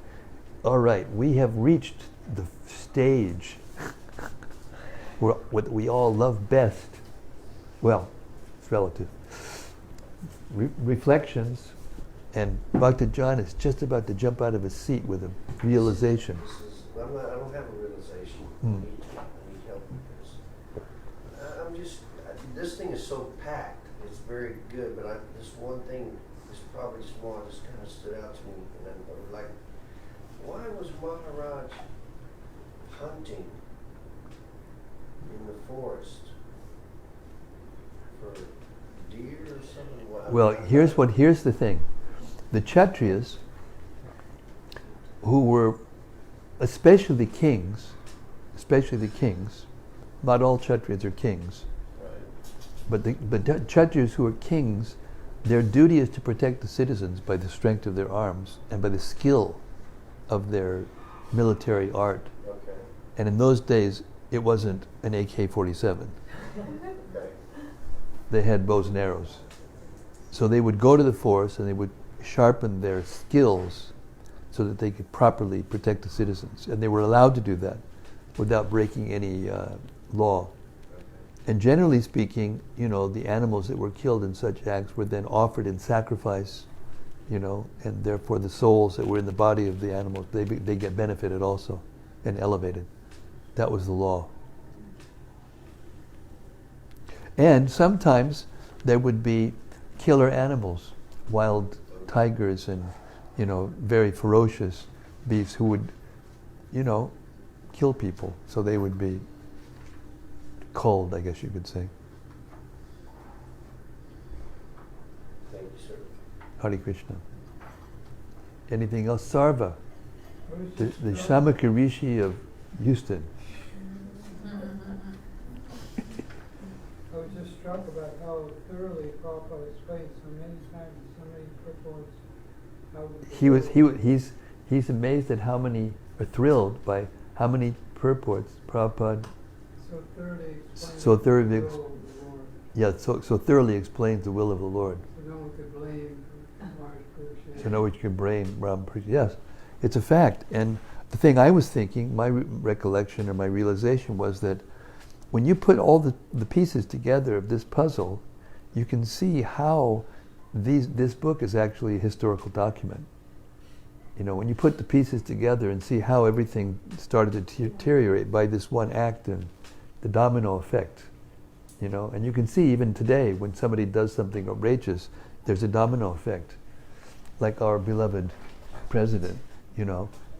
All right, we have reached the stage where what we all love best. Well, it's relative. Reflections, and Bhakta John is just about to jump out of his seat with a realization. I don't have a realization. I need help with this. This thing is so packed. It's very good, but this one thing is probably small. Just kind of stood out to me, and I was like, why was Maharaj hunting in the forest for deer or something? Well, here's the thing. The Kshatriyas, who were especially the kings, not all Kshatriyas are kings, but the Kshatriyas who are kings, their duty is to protect the citizens by the strength of their arms and by the skill of their military art. Okay. And in those days, it wasn't an AK-47. Okay. They had bows and arrows. So they would go to the forest and they would sharpen their skills so that they could properly protect the citizens. And they were allowed to do that without breaking any law. And generally speaking, the animals that were killed in such acts were then offered in sacrifice, and therefore the souls that were in the body of the animals, they get benefited also and elevated. That was the law. And sometimes there would be killer animals, wild tigers and, very ferocious beasts who would, kill people. So they would be culled, I guess you could say. Thank you, sir. Hare Krishna. Anything else? Sarva, the Shamaka Rishi of Houston. I was just struck about how thoroughly Prabhupada explained so many times, so many purports. He's amazed at how many, or thrilled by how many purports Prabhupada so thoroughly explains so thoroughly explains the will of the Lord. So no one could blame Maharaj Purusha. So no one can blame Ram Purusha. Yes, it's a fact. And the thing I was thinking, my recollection or my realization was that when you put all the pieces together of this puzzle, you can see how this book is actually a historical document. When you put the pieces together and see how everything started to deteriorate by this one act and the domino effect, and you can see even today when somebody does something outrageous, there's a domino effect. Like our beloved president,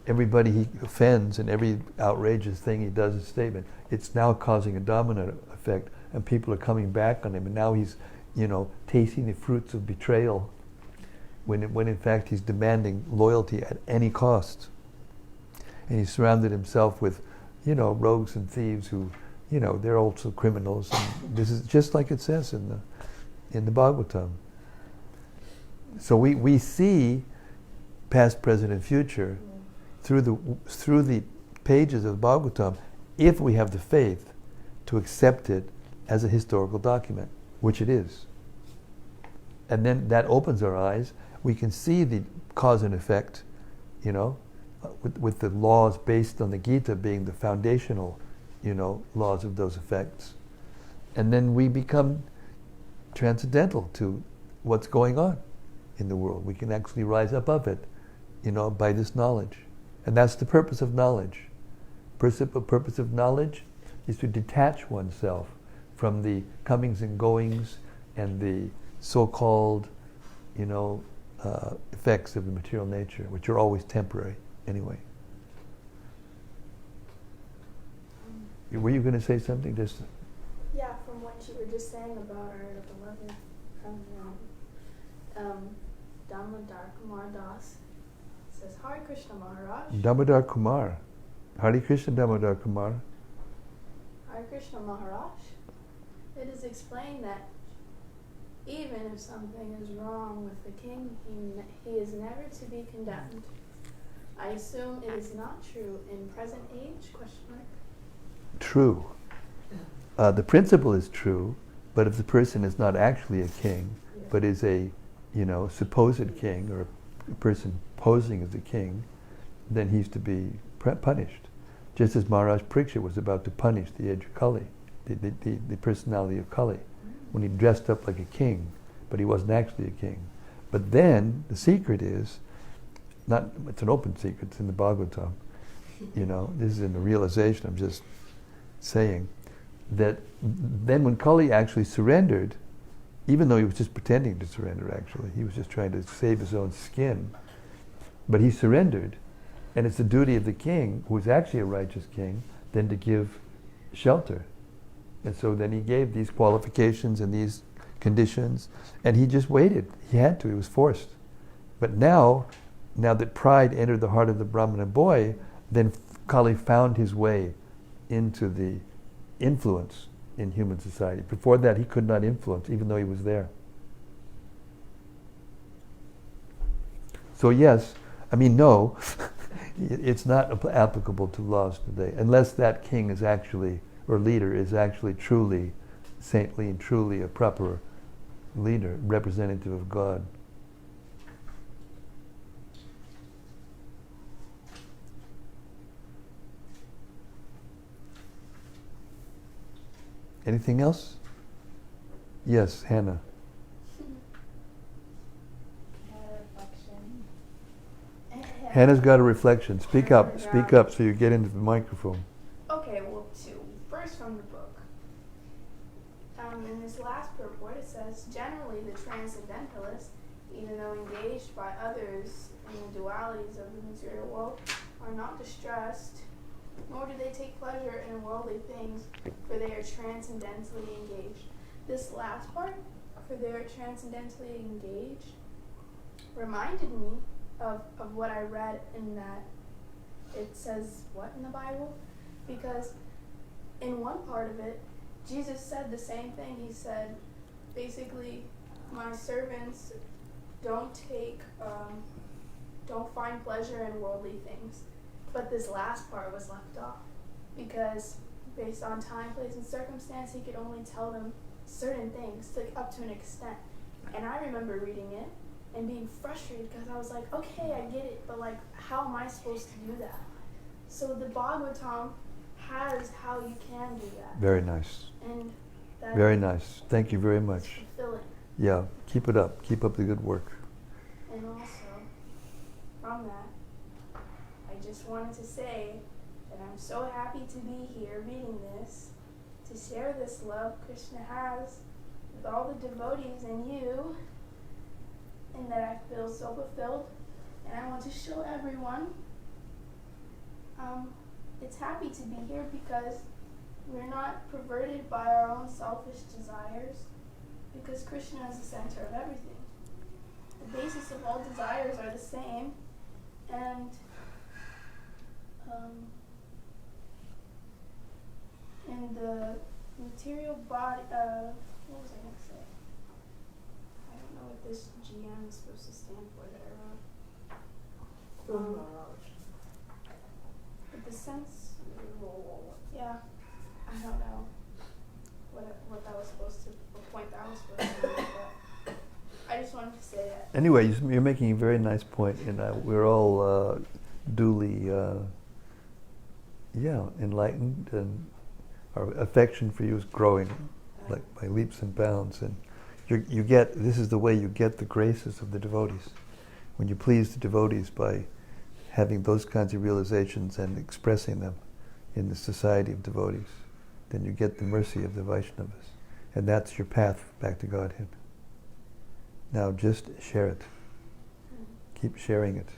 everybody he offends and every outrageous thing he does, a statement, it's now causing a domino effect, and people are coming back on him, and now he's, tasting the fruits of betrayal, when in fact he's demanding loyalty at any cost. And he's surrounded himself with, rogues and thieves who, they're also criminals. And this is just like it says in the Bhagavatam. So we see past, present, and future through the pages of the Bhagavatam, if we have the faith to accept it as a historical document, which it is. And then that opens our eyes. We can see the cause and effect, with the laws based on the Gita being the foundational, laws of those effects. And then we become transcendental to what's going on in the world. We can actually rise above it, by this knowledge. And that's the purpose of knowledge. Purpose of knowledge is to detach oneself from the comings and goings and the so-called, effects of the material nature, which are always temporary anyway. Were you going to say something? Just yeah, from what you were just saying about our beloved Damodar Kumar Das says, Hare Krishna Maharaj. Damodar Kumar. Hare Krishna Damodar Kumar. Hare Krishna Maharaj. It is explained that even if something is wrong with the king, he is never to be condemned. I assume it is not true in present age? True. The principle is true, but if the person is not actually a king, but is a, supposed king or a person posing as a king, then he's to be punished. Just as Maharaj Pariksit was about to punish the age of Kali, the personality of Kali, when he dressed up like a king, but he wasn't actually a king. But then the secret is, it's an open secret, it's in the Bhagavatam, this is in the realization, I'm just saying, that then when Kali actually surrendered, even though he was just pretending to surrender actually, he was just trying to save his own skin, but he surrendered, and it's the duty of the king, who is actually a righteous king, then to give shelter. And so then he gave these qualifications and these conditions, and he just waited. He had to, he was forced. But now that pride entered the heart of the Brahmana boy, then Kali found his way into the influence in human society. Before that, he could not influence, even though he was there. So yes, no, it's not applicable to laws today, unless that king is actually, or leader is actually truly saintly and truly a proper leader, representative of God. Anything else? Yes, Hannah. Hannah's got a reflection. Speak up so you get into the microphone. Okay, well, two. First from the book. In this last purport it says, generally the transcendentalists, even though engaged by others in the dualities of the material world, are not distressed, nor do they take pleasure in worldly things, for they are transcendentally engaged. This last part, for they are transcendentally engaged, reminded me of what I read in that it says what in the Bible? Because in one part of it, Jesus said the same thing. He said, basically, my servants don't find pleasure in worldly things. But this last part was left off because based on time, place, and circumstance, he could only tell them certain things, like up to an extent. And I remember reading it and being frustrated because I was like, okay, I get it, but like, how am I supposed to do that? So the Bhagavatam has how you can do that. Very nice. And that Very nice. Thank you very much. is fulfilling. Yeah, keep it up. Keep up the good work. And also, from that, I just wanted to say that I'm so happy to be here reading this, to share this love Krishna has with all the devotees and you, and that I feel so fulfilled. And I want to show everyone it's happy to be here because we're not perverted by our own selfish desires, because Krishna is the center of everything. The basis of all desires are the same, and in the material body, what was I going to say? I don't know what this GM is supposed to stand for that I wrote. But the sense, yeah, I don't know what that was supposed to, what point that was supposed to be, but I just wanted to say that. Anyway, you're making a very nice point, and we're all duly, enlightened, and our affection for you is growing like by leaps and bounds. And you get, this is the way you get the graces of the devotees. When you please the devotees by having those kinds of realizations and expressing them in the society of devotees, then you get the mercy of the Vaishnavas. And that's your path back to Godhead. Now just share it. Keep sharing it.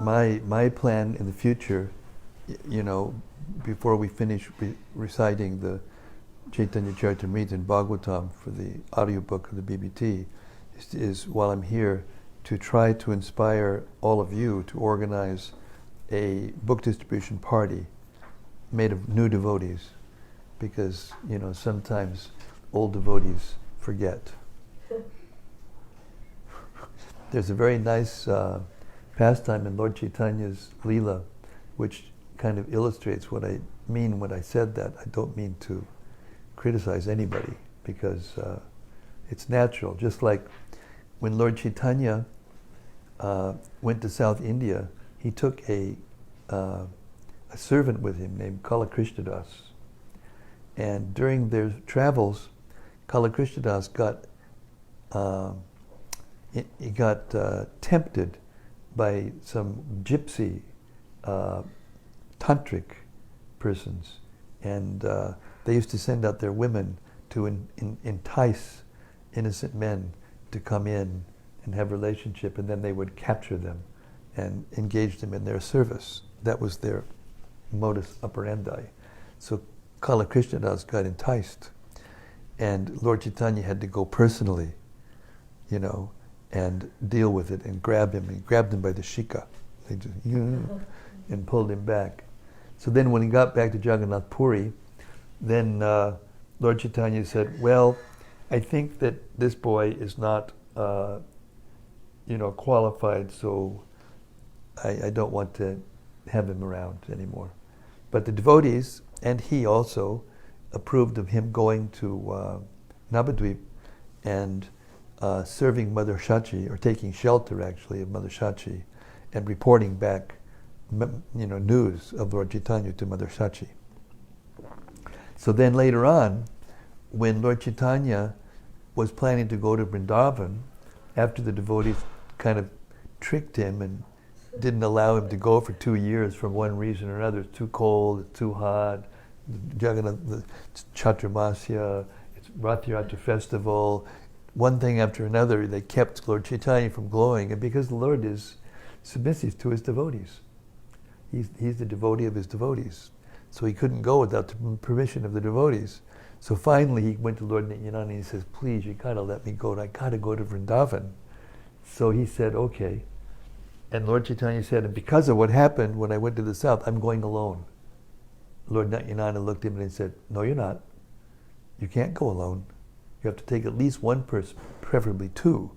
My plan in the future, before we finish reciting the Chaitanya Charitamrita and Bhagavatam for the audiobook of the BBT, is while I'm here, to try to inspire all of you to organize a book distribution party made of new devotees, because sometimes old devotees forget. There's a very nice pastime in Lord Chaitanya's Leela, which kind of illustrates what I mean when I said that. I don't mean to criticize anybody, because it's natural. Just like when Lord Chaitanya went to South India, he took a servant with him named Kala Krishnadas. And during their travels, Kala Krishnadas got tempted by some gypsy tantric persons, and they used to send out their women to entice innocent men to come in and have a relationship, and then they would capture them and engage them in their service. That was their modus operandi. So Kala Krishnadas got enticed, and Lord Chaitanya had to go personally, and deal with it and grab him. He grabbed him by the shika, and pulled him back. So then when he got back to Jagannath Puri, then Lord Chaitanya said, well, I think that this boy is not qualified, so I don't want to have him around anymore. But the devotees, and he also, approved of him going to Navadvip and serving Mother Shachi, or taking shelter actually of Mother Shachi, and reporting back news of Lord Chaitanya to Mother Shachi. So then later on, when Lord Chaitanya was planning to go to Vrindavan, after the devotees kind of tricked him and didn't allow him to go for 2 years for one reason or another. It's too cold, it's too hot, the Chaturmasya, it's Rath festival, one thing after another, they kept Lord Chaitanya from glowing, and because the Lord is submissive to his devotees. He's the devotee of his devotees. So he couldn't go without the permission of the devotees. So finally he went to Lord Nityananda and he says, please, you gotta let me go, I gotta go to Vrindavan. So he said, okay. And Lord Chaitanya said, and because of what happened when I went to the south, I'm going alone. Lord Nityananda looked at him and said, no, you're not. You can't go alone. You have to take at least one person, preferably two,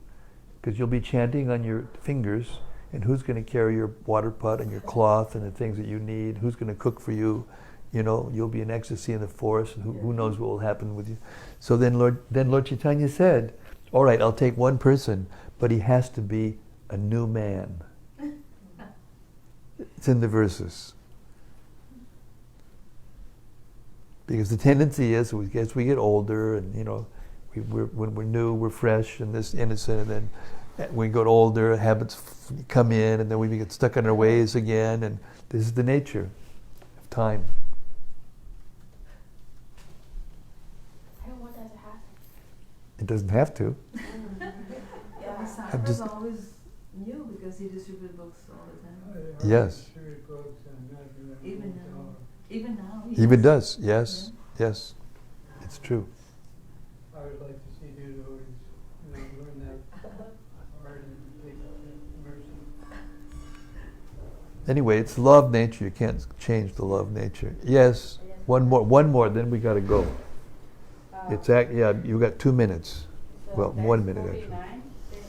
because you'll be chanting on your fingers, and who's going to carry your water pot and your cloth and the things that you need? Who's going to cook for you? You know, you'll be in ecstasy in the forest, and who knows what will happen with you. So then Lord Chaitanya said, all right, I'll take one person, but he has to be a new man. It's in the verses. Because the tendency is, as we get older, and you know, when we're new, we're fresh and this innocent, and then when we get older, habits come in, and then we get stuck in our ways again, and this is the nature of time. I don't want that to happen. It doesn't have to. Maharaja was always new because he distributed books all the time. Yes. Even now. He even does, yes, yes. It's true. I would like to see new devotees, learn that art and take immersion. Anyway, it's law of nature. You can't change the law of nature. Yes, one more, then we got to go. You got 2 minutes. Well, 1 minute actually. 49 says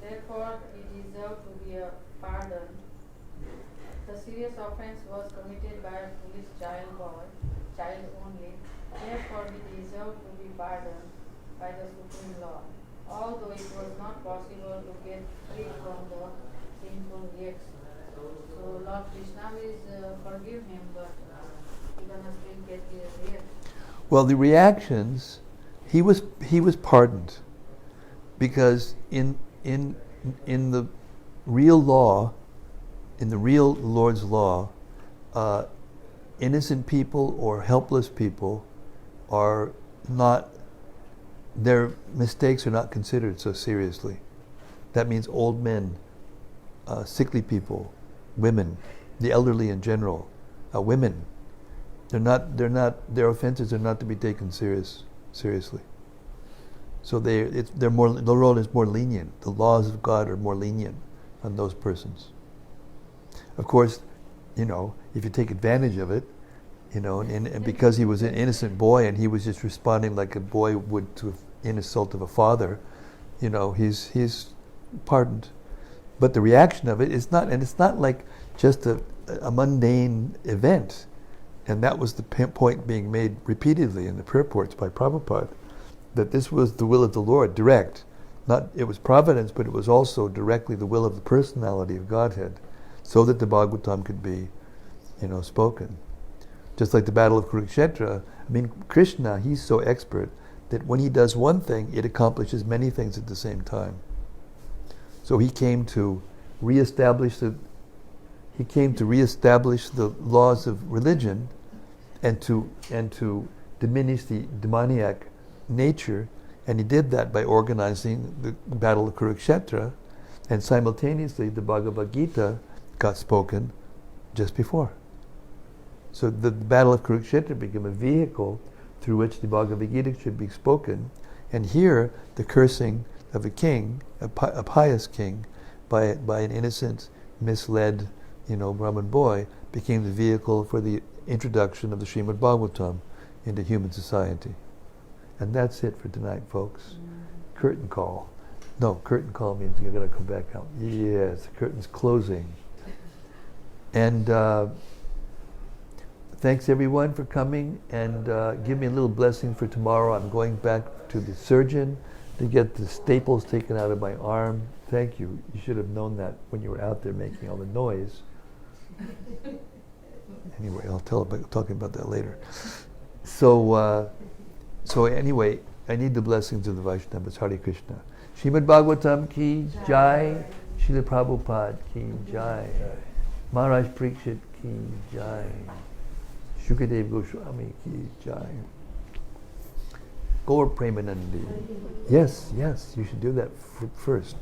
therefore he deserved to be pardoned. The serious offense was committed by a foolish child only. Therefore he deserved to be pardoned by the Supreme Lord. Although it was not possible to get free from the sinful gifts. So Lord Krishna will forgive him, but he's gonna still get his reaction. Well, the reactions, he was pardoned because in the real law, in the real Lord's law, innocent people or helpless people are not, their mistakes are not considered so seriously. That means old men, sickly people, women, the elderly in general, women. Their offenses are not to be taken seriously. So the Lord is more lenient. The laws of God are more lenient on those persons. Of course, you know, if you take advantage of it, you know, and because he was an innocent boy and he was just responding like a boy would to an insult of a father, you know, he's pardoned. But the reaction of it is not, and it's not like just a mundane event. And that was the point being made repeatedly in the purports by Prabhupada, that this was the will of the Lord, direct. It was providence, but it was also directly the will of the personality of Godhead, so that the Bhagavatam could be, you know, spoken. Just like the Battle of Kurukshetra, I mean, Krishna, he's so expert that when he does one thing, it accomplishes many things at the same time. So he came to reestablish the laws of religion and to diminish the demoniac nature, and he did that by organizing the Battle of Kurukshetra, and simultaneously the Bhagavad Gita got spoken just before. So the Battle of Kurukshetra became a vehicle through which the Bhagavad Gita should be spoken, and here the cursing of a king, a pious king, by an innocent, misled, you know, Brahmin boy, became the vehicle for the introduction of the Srimad-Bhagavatam into human society. And that's it for tonight, folks. Curtain call. No, curtain call means you're going to come back out. Yes, the curtain's closing. And thanks everyone for coming, and give me a little blessing for tomorrow. I'm going back to the surgeon to get the staples taken out of my arm. Thank you. You should have known that when you were out there making all the noise. Anyway, I'll talking about that later. So anyway, I need the blessings of the Vaishnavas. Hare Krishna. Srimad-Bhagavatam ki jai. Srila Prabhupada ki jai. Maharaj Pariksit ki jai. Shukadev Goswami ki jai. Gaur Premanandi. Yes, you should do that first.